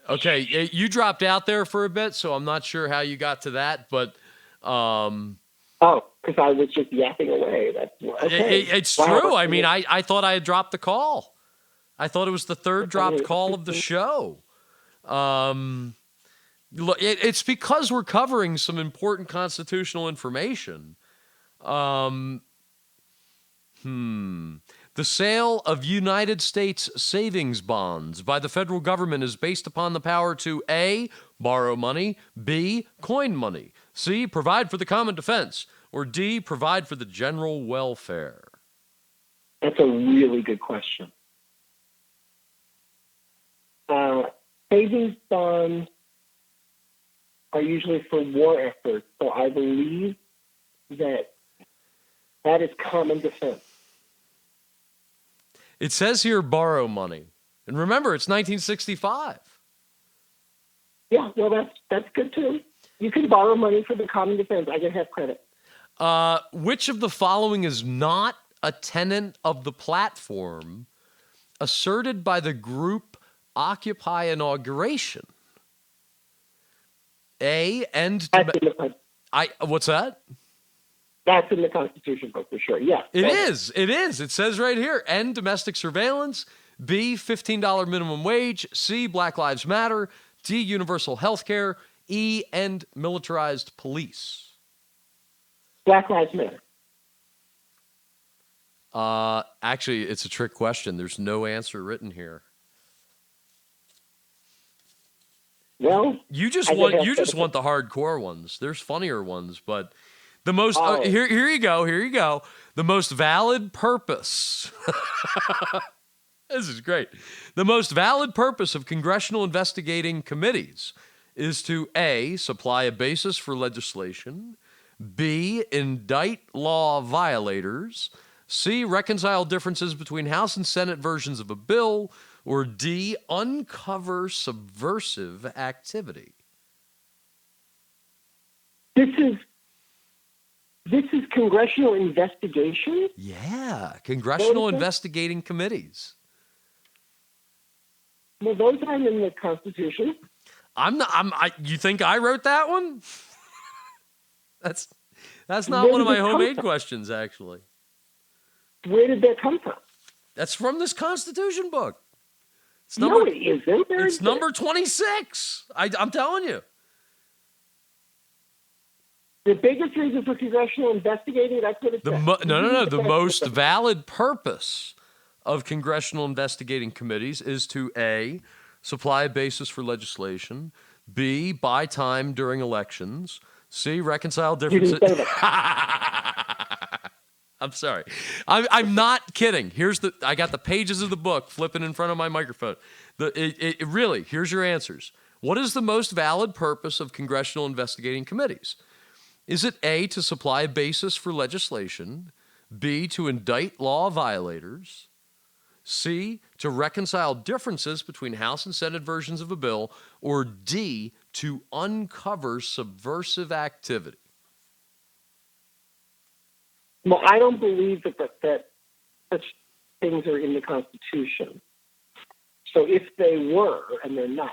S1: Okay, you dropped out there for a bit, so I'm not sure how you got to that, but
S2: oh, because I was just yapping away. That's okay.
S1: It's true. I mean, I thought I had dropped the call. I thought it was the third dropped call of the show. It's because we're covering some important constitutional information. The sale of United States savings bonds by the federal government is based upon the power to A, borrow money, B, coin money, C, provide for the common defense, or D, provide for the general welfare.
S2: That's a really good question. Savings bonds are usually for war efforts, so I believe that is common defense.
S1: It says here borrow money. And remember, it's 1965.
S2: Yeah, well, that's good too. You can borrow money for the common defense. I can have credit.
S1: Which of the following is not a tenant of the platform asserted by the group Occupy Inauguration? A, what's that?
S2: That's in the Constitution book for sure. Yeah.
S1: It is. It says right here, end domestic surveillance, B, $15 minimum wage, C, Black Lives Matter, D, universal health care, E, end militarized police.
S2: Black Lives Matter.
S1: Actually, it's a trick question. There's no answer written here.
S2: Well,
S1: you just want the hardcore ones. There's funnier ones, but the most here you go. The most valid purpose. This is great. The most valid purpose of congressional investigating committees is to A, supply a basis for legislation, B, indict law violators, C, reconcile differences between House and Senate versions of a bill, or D, uncover subversive activity.
S2: This is congressional investigation?
S1: Yeah, congressional investigating committees.
S2: Well, those aren't in the Constitution.
S1: You think I wrote that one? That's not one of my homemade questions, actually.
S2: Where did that come from?
S1: That's from this Constitution book.
S2: No, it isn't.
S1: It's number 26. I'm telling you.
S2: The biggest reason for congressional investigating, that's what it says.
S1: No. The most valid purpose of congressional investigating committees is to A, supply a basis for legislation, B, buy time during elections, C, reconcile differences.
S2: You didn't say that.
S1: I'm sorry. I'm not kidding. I got the pages of the book flipping in front of my microphone. Really, here's your answers. What is the most valid purpose of congressional investigating committees? Is it A, to supply a basis for legislation, B, to indict law violators, C, to reconcile differences between House and Senate versions of a bill, or D, to uncover subversive activity?
S2: Well, I don't believe that such things are in the Constitution. So if they were, and they're not,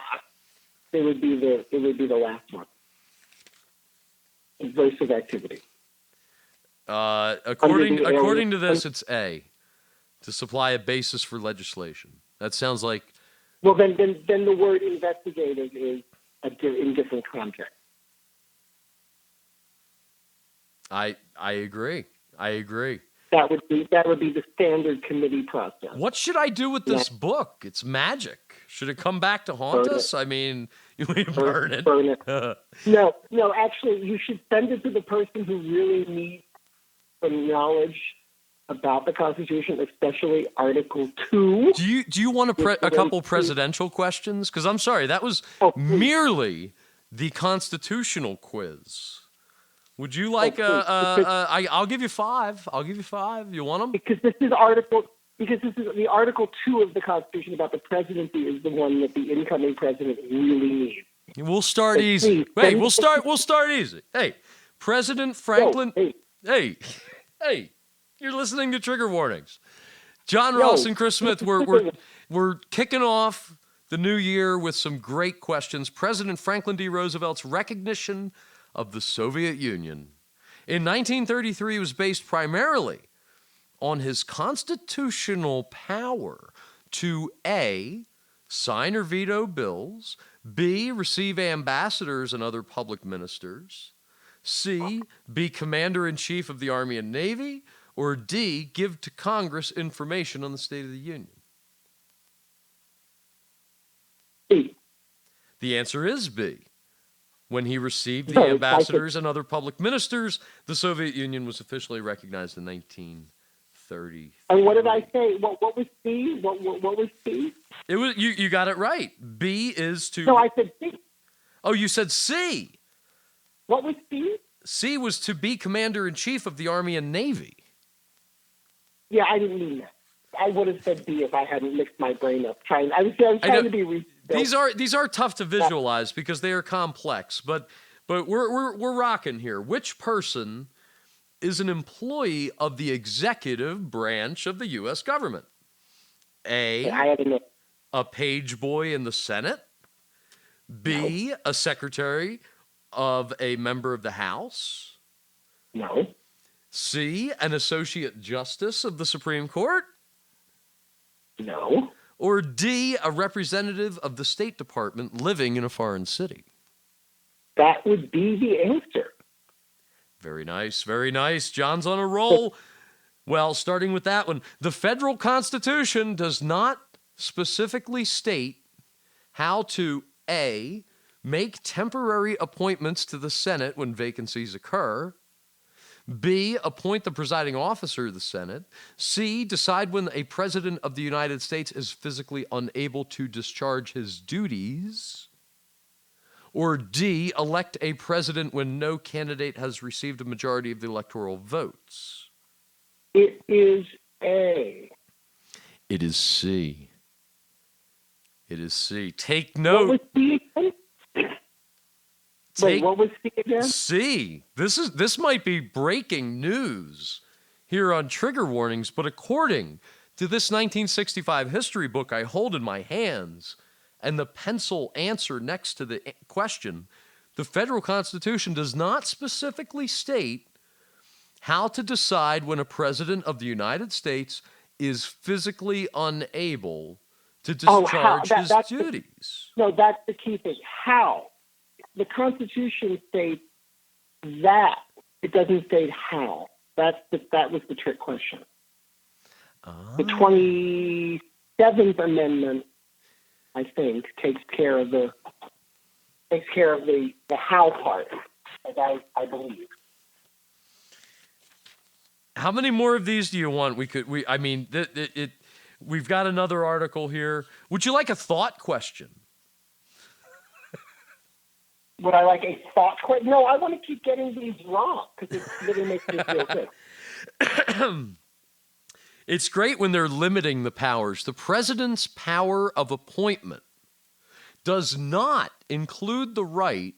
S2: it would be the last one. Subversive activity.
S1: According to this, it's A, to supply a basis for legislation. That sounds like
S2: Well, then the word investigative is in different context.
S1: I agree. I agree.
S2: That would be the standard committee process.
S1: What should I do with this book? It's magic. Should it come back to haunt us? I mean, you mean burn it?
S2: Burn it. No. Actually, you should send it to the person who really needs some knowledge about the Constitution, especially Article 2.
S1: Do you want a couple presidential questions? Because I'm sorry, that was merely the constitutional quiz. Would you like I'll give you 5. I'll give you 5. You want them?
S2: Because this is the Article 2 of the Constitution about the presidency is the one that the incoming president really needs.
S1: We'll start easy. Hey, we'll start easy. Hey, President Franklin. Hey, you're listening to Trigger Warnings. John Ross and Chris Smith. We're kicking off the new year with some great questions. President Franklin D. Roosevelt's recognition of the Soviet Union in 1933 was based primarily on his constitutional power to A, sign or veto bills, B, receive ambassadors and other public ministers, C, be commander-in-chief of the Army and Navy, or D, give to Congress information on the State of the Union.
S2: B.
S1: The answer is B. When he received the ambassadors and other public ministers, the Soviet Union was officially recognized in 1933.
S2: And what did I say? What was C? What was C?
S1: It was you got it right. B is to.
S2: No, I said C.
S1: Oh, you said C.
S2: What was C?
S1: C was to be commander-in-chief of the Army and Navy.
S2: Yeah, I didn't mean that. I would have said B if I hadn't mixed my brain up. I was trying to be.
S1: These are tough to visualize because they are complex, but we're rocking here. Which person is an employee of the executive branch of the U.S. government? A, a page boy in the Senate. B, a secretary of a member of the House.
S2: No.
S1: C, an associate justice of the Supreme Court.
S2: No.
S1: Or D, a representative of the State Department living in a foreign city?
S2: That would be the answer.
S1: Very nice, very nice. John's on a roll. Well, starting with that one, the federal Constitution does not specifically state how to A, make temporary appointments to the Senate when vacancies occur, B, appoint the presiding officer of the Senate, C, decide when a president of the United States is physically unable to discharge his duties, or D, elect a president when no candidate has received a majority of the electoral votes.
S2: It is A.
S1: It is C. It is C. Take note.
S2: What was C again? Wait, what was C again?
S1: C. This might be breaking news here on Trigger Warnings, but according to this 1965 history book I hold in my hands and the pencil answer next to the question, the federal Constitution does not specifically state how to decide when a president of the United States is physically unable to discharge his duties.
S2: That's the key thing. How? The Constitution states that. It doesn't state how. That was the trick question. The 27th Amendment, I think, takes care of the how part, as I believe.
S1: How many more of these do you want? We've got another article here. Would you like a thought question?
S2: Would I like a thought question? No, I want to keep getting these wrong because it really makes me feel good.
S1: It's great when they're limiting the powers. The president's power of appointment does not include the right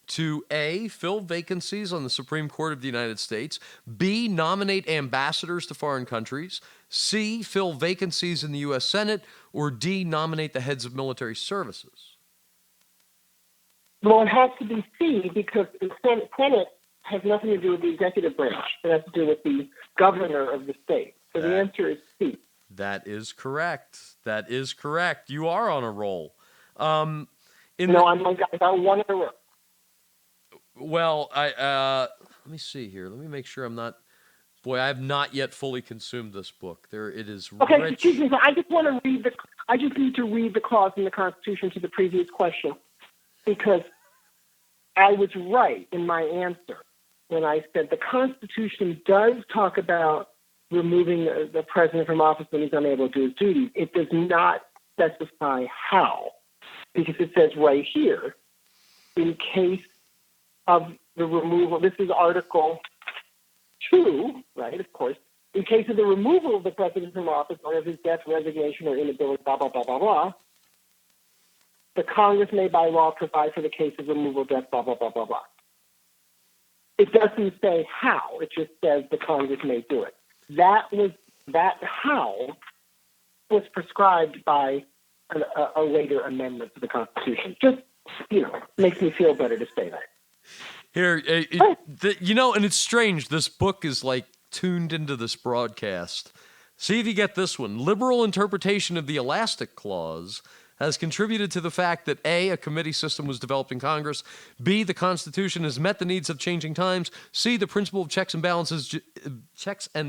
S1: to A, fill vacancies on the Supreme Court of the United States, B, nominate ambassadors to foreign countries, C, fill vacancies in the U.S. Senate, or D, nominate the heads of military services.
S2: Well, it has to be C because the Senate has nothing to do with the executive branch. It has to do with the governor of the state. So the answer is C.
S1: That is correct. That is correct. You are on a roll.
S2: I'm about one in a row.
S1: Well, let me see here. Let me make sure I'm not. Boy, I have not yet fully consumed this book. It is
S2: Okay,
S1: rich.
S2: excuse me. I just want to read I just need to read the clause in the Constitution to the previous question, because I was right in my answer when I said the Constitution does talk about removing the president from office when he's unable to do his duties. It does not specify how, because it says right here, in case of the removal, this is Article 2, right, of course, in case of the removal of the president from office or of his death, resignation, or inability, blah, blah, blah, blah, blah, the Congress may by law provide for the case of removal, death, blah, blah, blah, blah, blah. It doesn't say how. It just says the Congress may do it. That how was prescribed by a later amendment to the Constitution. Just, makes me feel better to say that.
S1: Here, and it's strange. This book is like tuned into this broadcast. See if you get this one. Liberal interpretation of the Elastic Clause has contributed to the fact that A, a committee system was developed in Congress, B, the Constitution has met the needs of changing times, C, the principle of checks and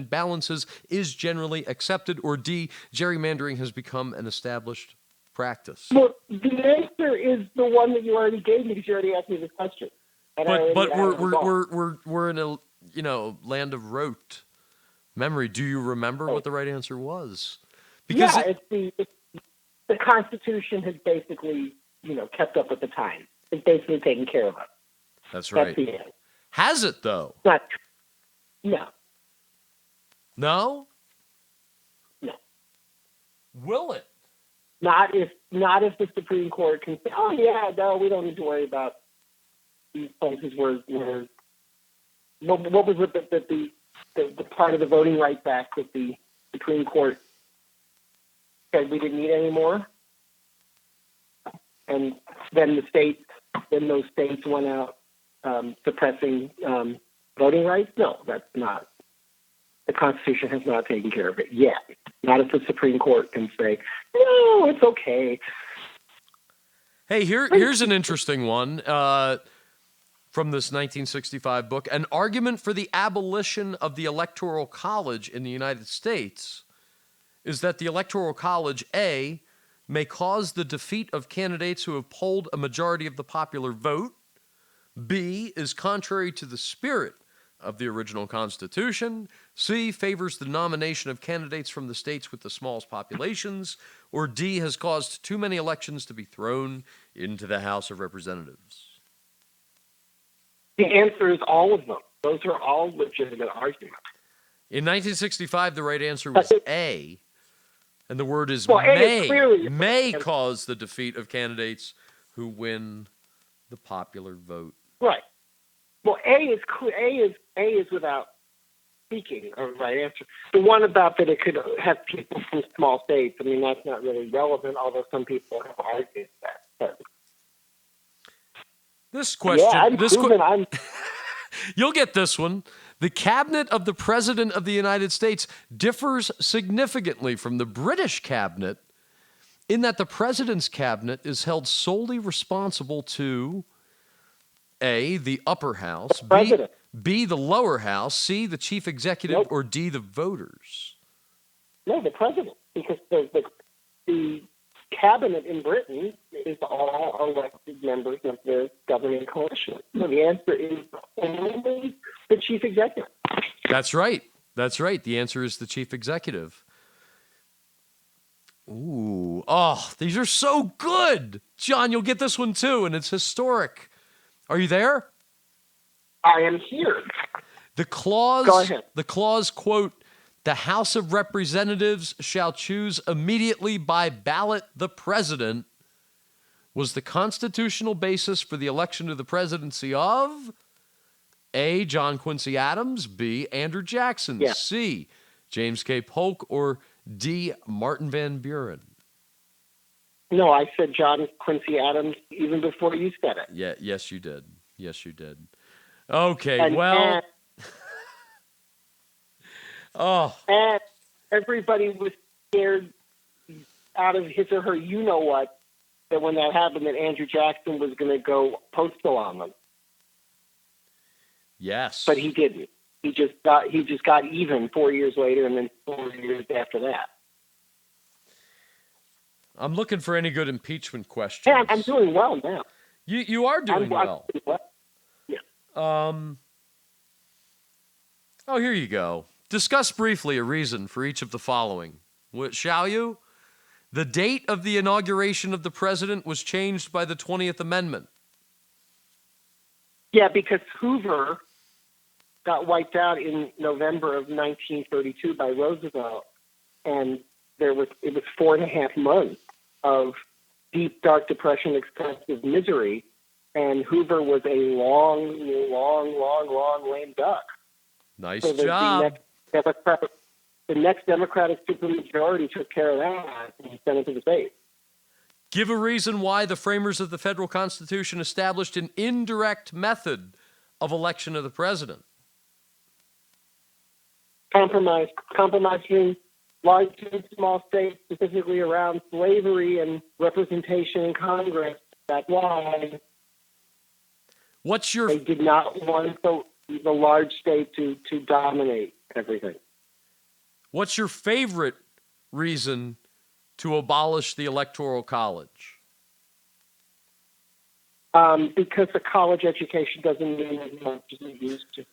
S1: balances is generally accepted, or D, gerrymandering has become an established practice.
S2: Well, the answer is the one that you already gave me because you already asked me this question.
S1: But we're in a land of rote memory. Do you remember what the right answer was? Because
S2: the Constitution has basically, kept up with the times. It's basically taken care of us.
S1: That's right.
S2: That's the end.
S1: Has it, though?
S2: Not true. No.
S1: No?
S2: No.
S1: Will it?
S2: Not if the Supreme Court can say, oh, yeah, no, we don't need to worry about these places where what was it the part of the Voting Rights Act that the Supreme Court said we didn't need anymore, and then those states went out suppressing voting rights. No, that's not. The Constitution has not taken care of it yet. Not if the Supreme Court can say, no, it's okay.
S1: Hey, here's an interesting one from this 1965 book. An argument for the abolition of the Electoral College in the United States is that the Electoral College, A, may cause the defeat of candidates who have polled a majority of the popular vote, B, is contrary to the spirit of the original Constitution, C, favors the nomination of candidates from the states with the smallest populations, or D, has caused too many elections to be thrown into the House of Representatives.
S2: The answer is all of them. Those are all legitimate arguments.
S1: In 1965, the right answer was A, and the word is may cause the defeat of candidates who win the popular vote.
S2: Right. Well, A is without speaking a right answer. The one about that it could have people from small states, I mean, that's not really relevant, although some people have argued that. But
S1: this question,
S2: I'm
S1: you'll get this one. The cabinet of the President of the United States differs significantly from the British cabinet in that the President's cabinet is held solely responsible to A, the upper house, B, the lower house, C, the chief executive, or D, the voters.
S2: No, the President, because the cabinet in Britain is all elected members of the governing coalition. So the answer is only the chief executive.
S1: That's right. That's right. The answer is the chief executive. Ooh. Oh, these are so good. John, you'll get this one too, and it's historic. Are you there?
S2: I am here.
S1: The clause,
S2: Go ahead.
S1: The clause, quote, the House of Representatives shall choose immediately by ballot the president, was the constitutional basis for the election to the presidency of A, John Quincy Adams, B, Andrew Jackson, C, James K. Polk, or D, Martin Van Buren.
S2: No, I said John Quincy Adams even before you said it.
S1: Yeah, yes, you did. Yes, you did. Okay,
S2: And everybody was scared out of his or her you-know-what that when that happened that Andrew Jackson was going to go postal on them.
S1: Yes.
S2: But he didn't. He just got even 4 years later and then 4 years after that.
S1: I'm looking for any good impeachment questions.
S2: Yeah, I'm doing well now.
S1: You are doing well.
S2: I'm doing well. Yeah.
S1: Oh, here you go. Discuss briefly a reason for each of the following. Shall you? The date of the inauguration of the president was changed by the 20th Amendment.
S2: Yeah, because Hoover got wiped out in November of 1932 by Roosevelt, and it was 4.5 months of deep, dark depression, expensive misery, and Hoover was a long lame duck.
S1: Nice
S2: so
S1: job.
S2: The next Democratic supermajority took care of that and sent it to the states.
S1: Give a reason why the framers of the federal Constitution established an indirect method of election of the president.
S2: Compromising large and small states, specifically around slavery and representation in Congress. That's why they did not want the large state to dominate everything.
S1: What's your favorite reason to abolish the Electoral College?
S2: Because the college education doesn't mean as much as it used to.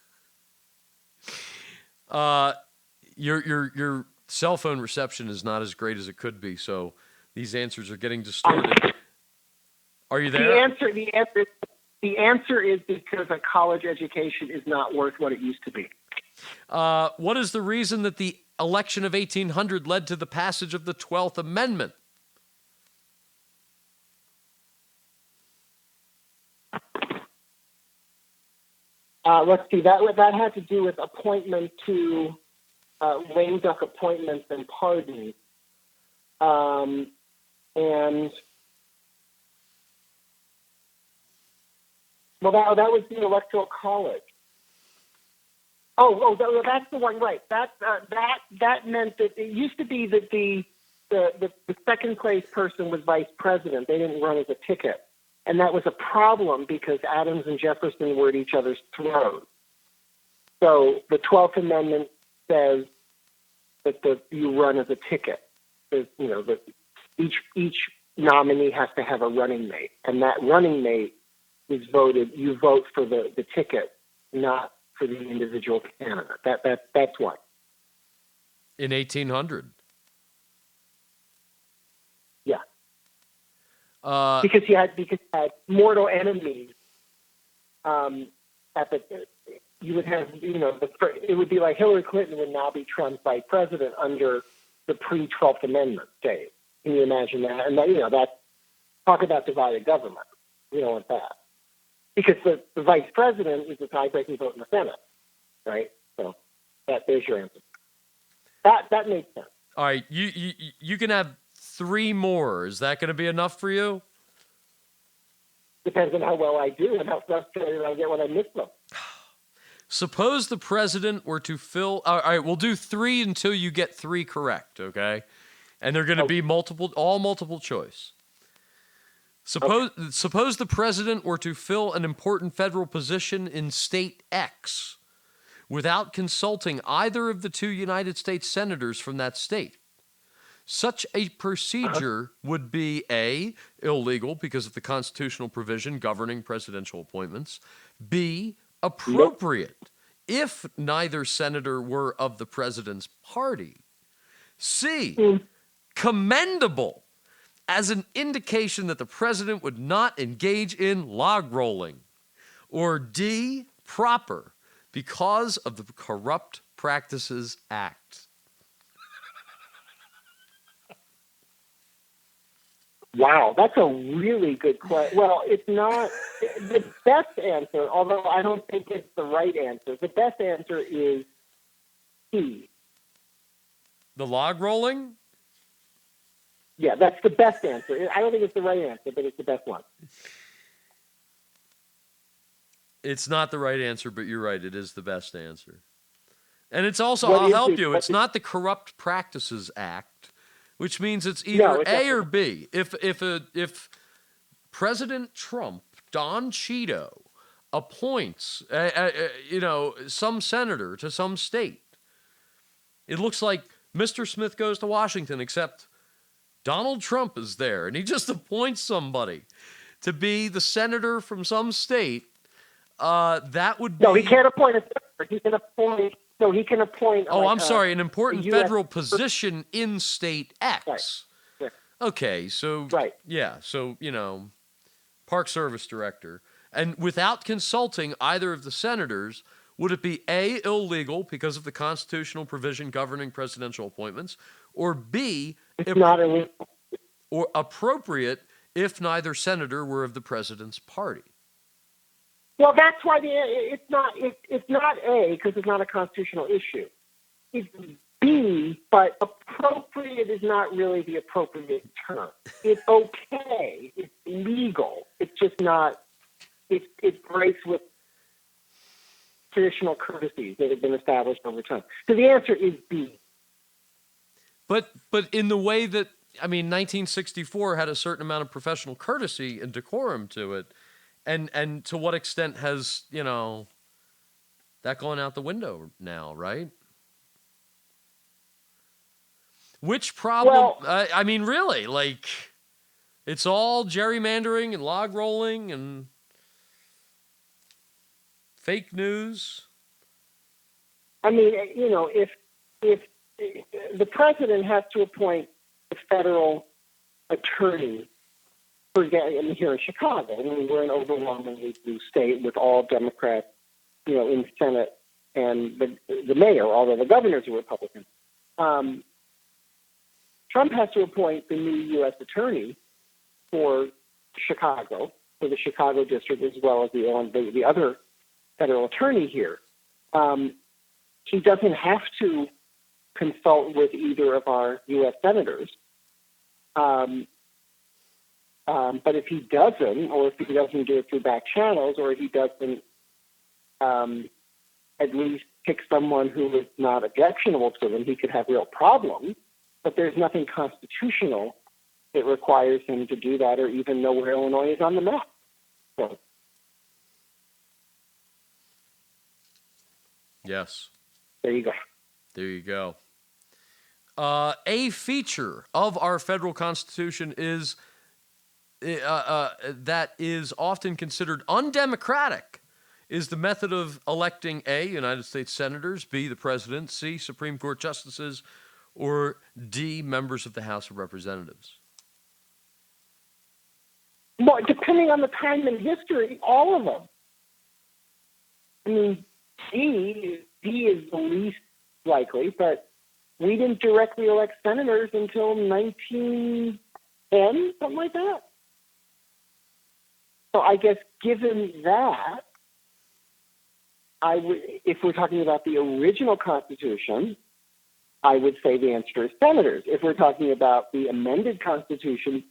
S1: Your cell phone reception is not as great as it could be, so these answers are getting distorted. Are you there?
S2: The answer is because a college education is not worth what it used to be.
S1: What is the reason that the election of 1800 led to the passage of the 12th Amendment?
S2: Let's see. That had to do with appointment to lame duck appointments and pardons, and that was the Electoral College. That's the one, right? That meant that it used to be that the second place person was vice president. They didn't run as a ticket. And that was a problem because Adams and Jefferson were at each other's throats. So the 12th Amendment says that you run as a ticket. That each nominee has to have a running mate, and that running mate is voted. You vote for the ticket, not for the individual candidate. That's why.
S1: In 1800.
S2: Yeah. Because you had mortal enemies. You would have, it would be like Hillary Clinton would now be Trump's vice president under the pre-12th Amendment days. Can you imagine that? And that talk about divided government. We don't want that. Because the vice president is the tie-breaking vote in the Senate, right? So there's your answer. That makes sense.
S1: All right, you can have 3 more. Is that going to be enough for you?
S2: Depends on how well I do and how frustrated I get when I miss them.
S1: Suppose the president were to fill... All right, we'll do 3 until you get 3 correct, okay? And they're going to be multiple choice. Suppose the president were to fill an important federal position in state X without consulting either of the 2 United States senators from that state. Such a procedure would be A, illegal because of the constitutional provision governing presidential appointments, B, appropriate if neither senator were of the president's party, C, commendable as an indication that the president would not engage in log rolling, or D, proper because of the Corrupt Practices Act.
S2: Wow, that's a really good question. Well, it's not the best answer, although I don't think it's the right answer. The best answer is C.
S1: The log rolling?
S2: Yeah, that's the best answer. I don't think it's the right answer, but it's the best one.
S1: It's not the right answer, but you're right. It is the best answer. And it's also, I'll help you. It's not the Corrupt Practices Act. which means it's either
S2: No, it
S1: A or
S2: doesn't.
S1: B. If President Trump, Don Cheeto, appoints some senator to some state, it looks like Mr. Smith goes to Washington, except Donald Trump is there, and he just appoints somebody to be the senator from some state. That would be...
S2: No, he can't appoint a senator. He can appoint... No, he can appoint...
S1: Oh, I'm sorry, an important
S2: US
S1: federal position in state X.
S2: Right.
S1: Okay, so...
S2: Right.
S1: Yeah, so, Park Service Director. And without consulting either of the senators, would it be A, illegal because of the constitutional provision governing presidential appointments, or B,
S2: It's not illegal.
S1: or appropriate if neither senator were of the president's party?
S2: Well, that's why it's not A, because it's not a constitutional issue. It's B, but appropriate is not really the appropriate term. It's okay. It's legal. It's just not... It breaks with traditional courtesies that have been established over time. So the answer is B.
S1: But in the way that, 1964 had a certain amount of professional courtesy and decorum to it, and to what extent has, that gone out the window now, right? Which problem,
S2: Well,
S1: really, like, it's all gerrymandering and log rolling and fake news.
S2: if the president has to appoint a federal attorney here in Chicago, we're an overwhelmingly blue state with all Democrats, in the Senate and the mayor, although the governor's a Republican. Trump has to appoint the new U.S. attorney for Chicago, for the Chicago district, as well as the other federal attorney here. He doesn't have to consult with either of our U.S. senators. But if he doesn't, or if he doesn't do it through back channels, or he doesn't at least pick someone who is not objectionable to him, he could have real problems. But there's nothing constitutional that requires him to do that, or even know where Illinois is on the map. So.
S1: Yes.
S2: There you go.
S1: There you go. A feature of our federal Constitution is that is often considered undemocratic is the method of electing A, United States senators, B, the president, C, Supreme Court justices, or D, members of the House of Representatives.
S2: Well, depending on the time in history, all of them. D is the least likely, but we didn't directly elect senators until 1910, something like that. So I guess given that, if we're talking about the original Constitution, I would say the answer is senators. If we're talking about the amended Constitution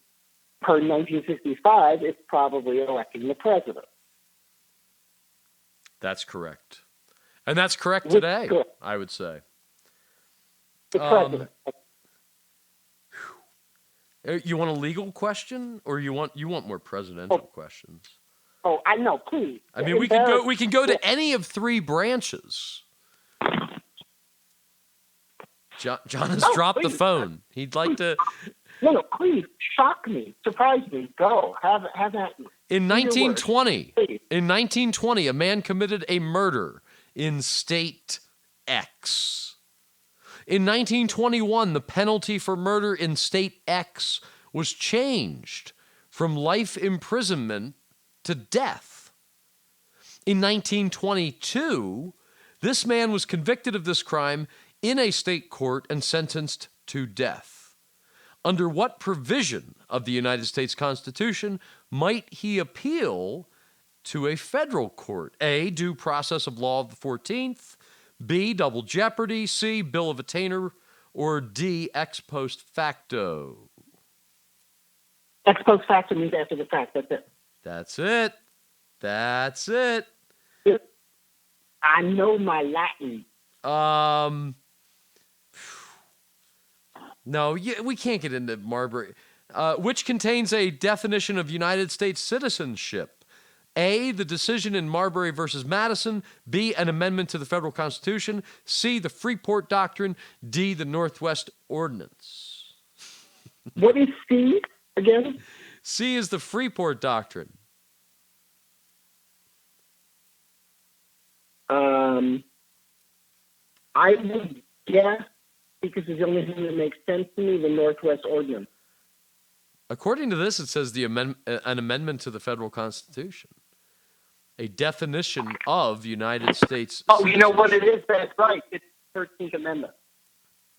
S2: per 1965, it's probably electing the president.
S1: That's correct. And that's correct today, I would say.
S2: The president.
S1: You want a legal question, or you want more presidential questions?
S2: Oh, I know. Please.
S1: We can go to any of three branches. John has dropped the phone. He'd like to.
S2: No, please shock me, surprise me. Go have at me.
S1: In 1920, a man committed a murder in state X. In 1921, the penalty for murder in state X was changed from life imprisonment to death. In 1922, this man was convicted of this crime in a state court and sentenced to death. Under what provision of the United States Constitution might he appeal to a federal court? A, due process of law of the 14th, B, double jeopardy, C, bill of attainder, or D, ex post facto?
S2: Ex post facto means after the fact. That's it.
S1: That's it.
S2: I know my Latin.
S1: No, we can't get into Marbury. Which contains a definition of United States citizenship? A, the decision in Marbury versus Madison. B, an amendment to the federal Constitution. C, the Freeport Doctrine. D, the Northwest Ordinance.
S2: What is C again?
S1: C is the Freeport Doctrine.
S2: I would guess, because it's the only thing that makes sense to me, the Northwest Ordinance.
S1: According to this, it says an amendment to the federal Constitution. A definition of United States.
S2: Oh, you know what it is? That's right. It's the 13th Amendment.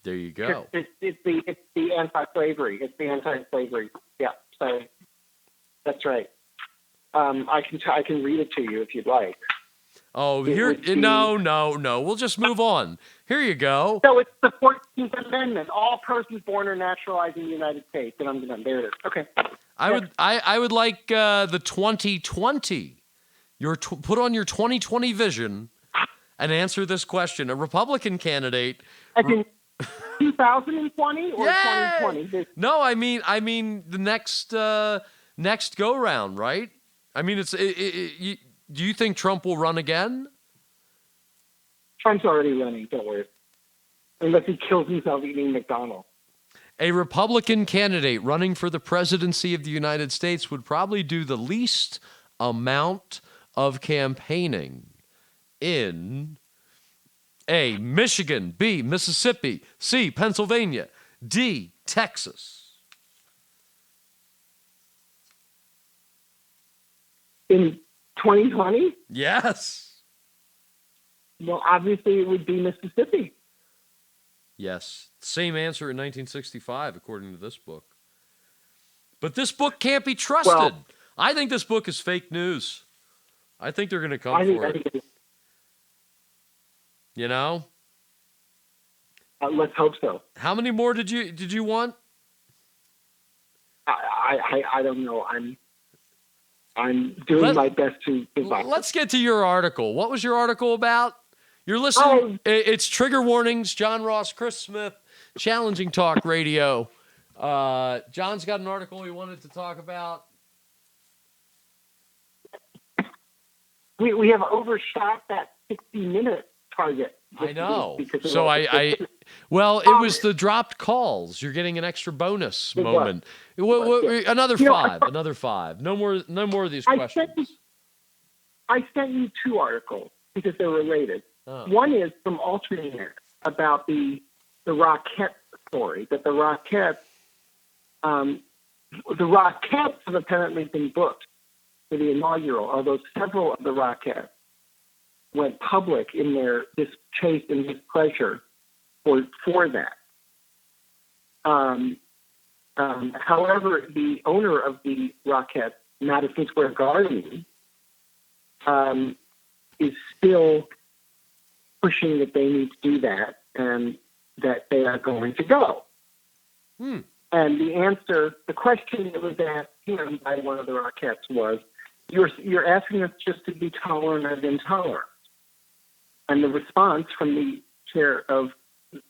S1: There you go.
S2: It's the anti-slavery. It's the anti-slavery. Yeah, so that's right. I can read it to you if you'd like.
S1: Oh, no. We'll just move on. Here you go.
S2: So it's the 14th Amendment. All persons born or naturalized in the United States. And I'm done. There it is. Okay.
S1: I would like the 2020. Put on your 2020 vision and answer this question. A Republican candidate.
S2: I think 2020 or
S1: Yay!
S2: 2020?
S1: No, I mean the next go round, right? I mean, do you think Trump will run again?
S2: Trump's already running, don't worry. Unless he kills himself eating McDonald's.
S1: A Republican candidate running for the presidency of the United States would probably do the least amount of campaigning in A, Michigan, B, Mississippi, C, Pennsylvania, D, Texas.
S2: In 2020?
S1: Yes.
S2: Well, obviously it would be Mississippi.
S1: Yes. Same answer in 1965, according to this book. But this book can't be trusted.
S2: Well,
S1: I think this book is fake news. I think they're going to come for it.
S2: it is.
S1: You know?
S2: Let's hope so.
S1: How many more did you want?
S2: I don't know. I'm doing my best to survive.
S1: Let's get to your article. What was your article about? You're listening. It's Trigger Warnings, John Ross, Chris Smith, Challenging Talk Radio. John's got an article he wanted to talk about.
S2: We have overshot that 60-minute target.
S1: I know.
S2: So
S1: it was the dropped calls. You're getting an extra bonus moment. Another five. No more of these questions.
S2: I sent you two articles because they're related. Oh. One is from Alternator about the Rockettes story, that the Rockettes have apparently been booked for the inaugural, although several of the Rockettes went public in their distaste and displeasure for that. However, the owner of the Rockettes, Madison Square Garden, is still pushing that they need to do that and that they are going to go. And the question that was asked him by one of the Rockettes was, you're asking us just to be tolerant of intolerance. And the response from the chair of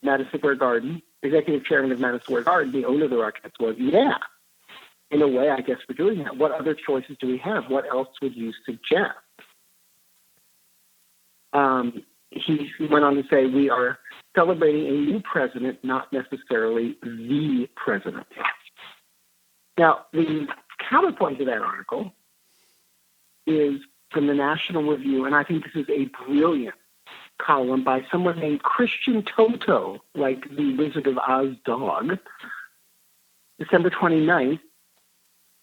S2: Madison Square Garden, executive chairman of Madison Square Garden, the owner of the Rockettes, was, yeah, in a way, I guess we're doing that. What other choices do we have? What else would you suggest? He went on to say, we are celebrating a new president, not necessarily the president. Now, the counterpoint to that article is from the National Review, and I think this is a brilliant column by someone named Christian Toto, like the Wizard of Oz dog. December 29th,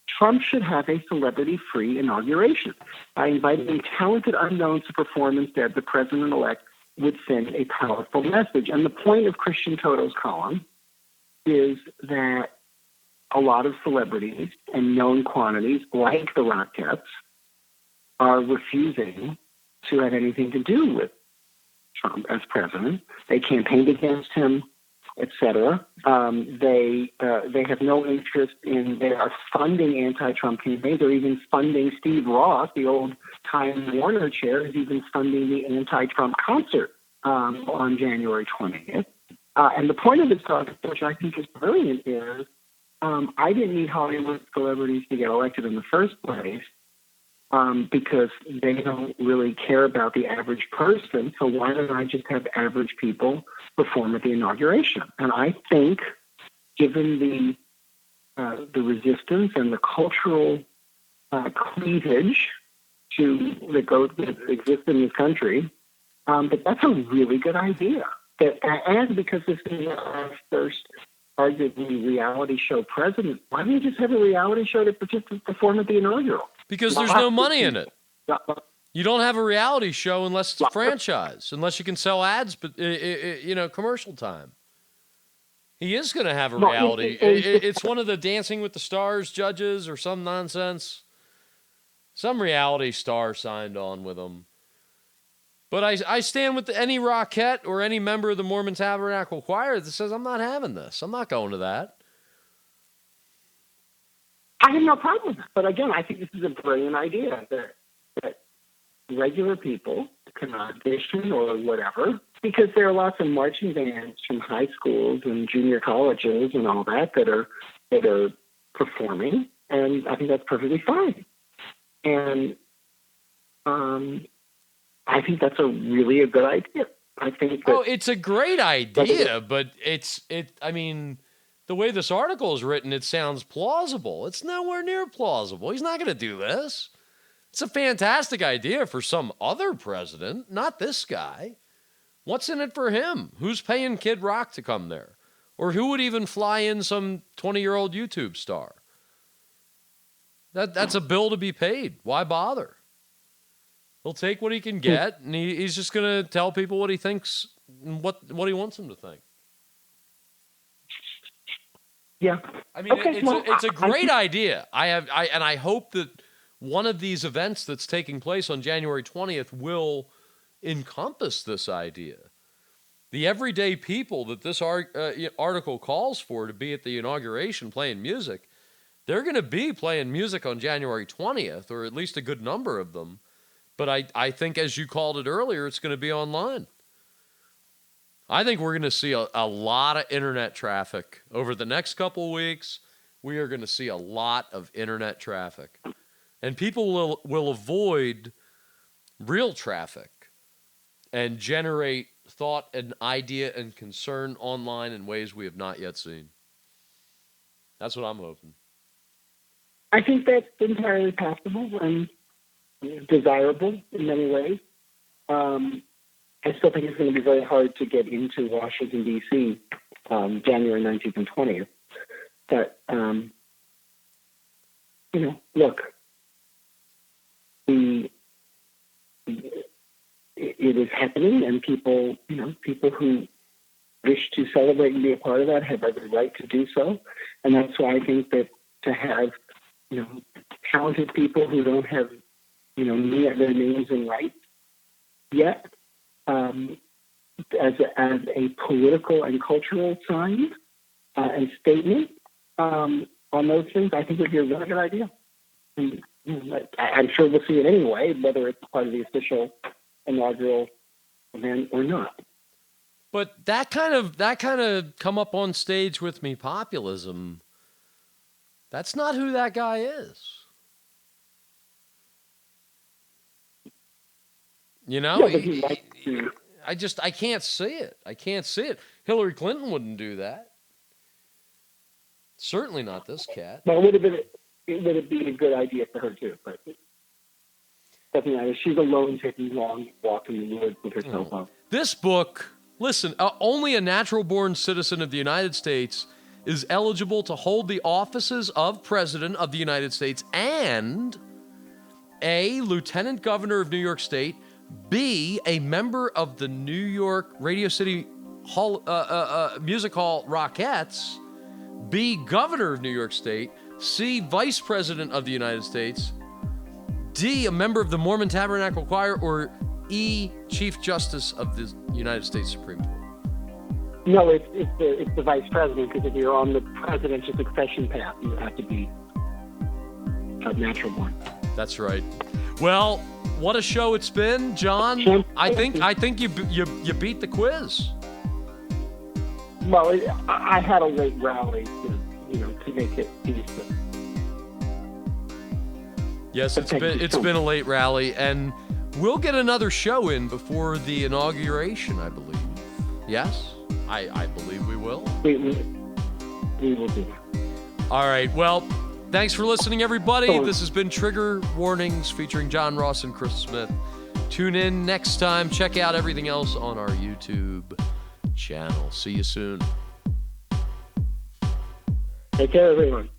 S2: Trump should have a celebrity-free inauguration. By inviting talented unknowns to perform instead, the president-elect would send a powerful message. And the point of Christian Toto's column is that a lot of celebrities and known quantities, like the Rockettes, are refusing to have anything to do with Trump as president. They campaigned against him, etc. They have no interest in. They are funding anti-Trump campaigns. They're even funding Steve Ross, the old Time Warner chair, is even funding the anti-Trump concert on January 20th. And the point of this article, which I think is brilliant, is I didn't need Hollywood celebrities to get elected in the first place because they don't really care about the average person. So why don't I just have average people perform at the inauguration? And I think, given the resistance and the cultural cleavage that exists in this country, that's a really good idea. And because this is our first, arguably, reality show president, why don't you just have a reality show to perform at the inaugural?
S1: Because there's no money in it. You don't have a reality show unless it's a franchise, unless you can sell ads, but commercial time. He is going to have a reality. It's one of the Dancing with the Stars judges or some nonsense. Some reality star signed on with him. But I stand with any Rockette or any member of the Mormon Tabernacle Choir that says, I'm not having this. I'm not going to that.
S2: I have no problem with that. But again, I think this is a brilliant idea that regular people can audition or whatever, because there are lots of marching bands from high schools and junior colleges and all that are performing, and I think that's perfectly fine. And I think that's a good idea. I think that,
S1: it's a great idea, but the way this article is written, it sounds plausible. It's nowhere near plausible. He's not going to do this. It's a fantastic idea for some other president, not this guy. What's in it for him? Who's paying Kid Rock to come there? Or who would even fly in some 20-year-old YouTube star? That's a bill to be paid. Why bother? He'll take what he can get, and he's just going to tell people what he thinks and what he wants them to think.
S2: Yeah.
S1: It's a great idea. I hope that one of these events that's taking place on January 20th will encompass this idea. The everyday people that this article calls for to be at the inauguration playing music, they're going to be playing music on January 20th, or at least a good number of them. But I think, as you called it earlier, it's going to be online. I think we're going to see a lot of internet traffic over the next couple of weeks. We are going to see a lot of internet traffic. And people will avoid real traffic and generate thought and idea and concern online in ways we have not yet seen. That's what I'm hoping.
S2: I think that's entirely possible and desirable in many ways. I still think it's going to be very hard to get into Washington, D.C. January 19th and 20th. But, look, it is happening, and people who wish to celebrate and be a part of that have every right to do so. And that's why I think that to have, talented people who don't have, their names in rights yet, as a political and cultural sign and statement on those things, I think would be a really good idea. And, I'm sure we'll see it anyway, whether it's part of the official inaugural event or not.
S1: But that kind of come up on stage with me populism. That's not who that guy is. I can't see it. I can't see it. Hillary Clinton wouldn't do that. Certainly not this cat.
S2: Well, it would have been a good idea for her too, but doesn't matter. She's alone taking a long walk in the woods with her cell phone.
S1: This book, listen, only a natural-born citizen of the United States is eligible to hold the offices of President of the United States and A, Lieutenant Governor of New York State, B, a member of the New York Radio City Music Hall Rockettes, B, Governor of New York State, C, Vice President of the United States, D, a member of the Mormon Tabernacle Choir, or E, Chief Justice of the United States Supreme Court.
S2: No, it's the Vice President, because if you're on the presidential succession path, you have to be a natural born.
S1: That's right. Well, what a show it's been, John. I think you beat the quiz.
S2: Well, I had a late rally to make it decent.
S1: Yes, it's been a late rally, and we'll get another show in before the inauguration, I believe. Yes, I believe we will.
S2: We will do that.
S1: All right. Well, thanks for listening, everybody. This has been Trigger Warnings featuring John Ross and Chris Smith. Tune in next time. Check out everything else on our YouTube channel. See you soon.
S2: Take care, everyone.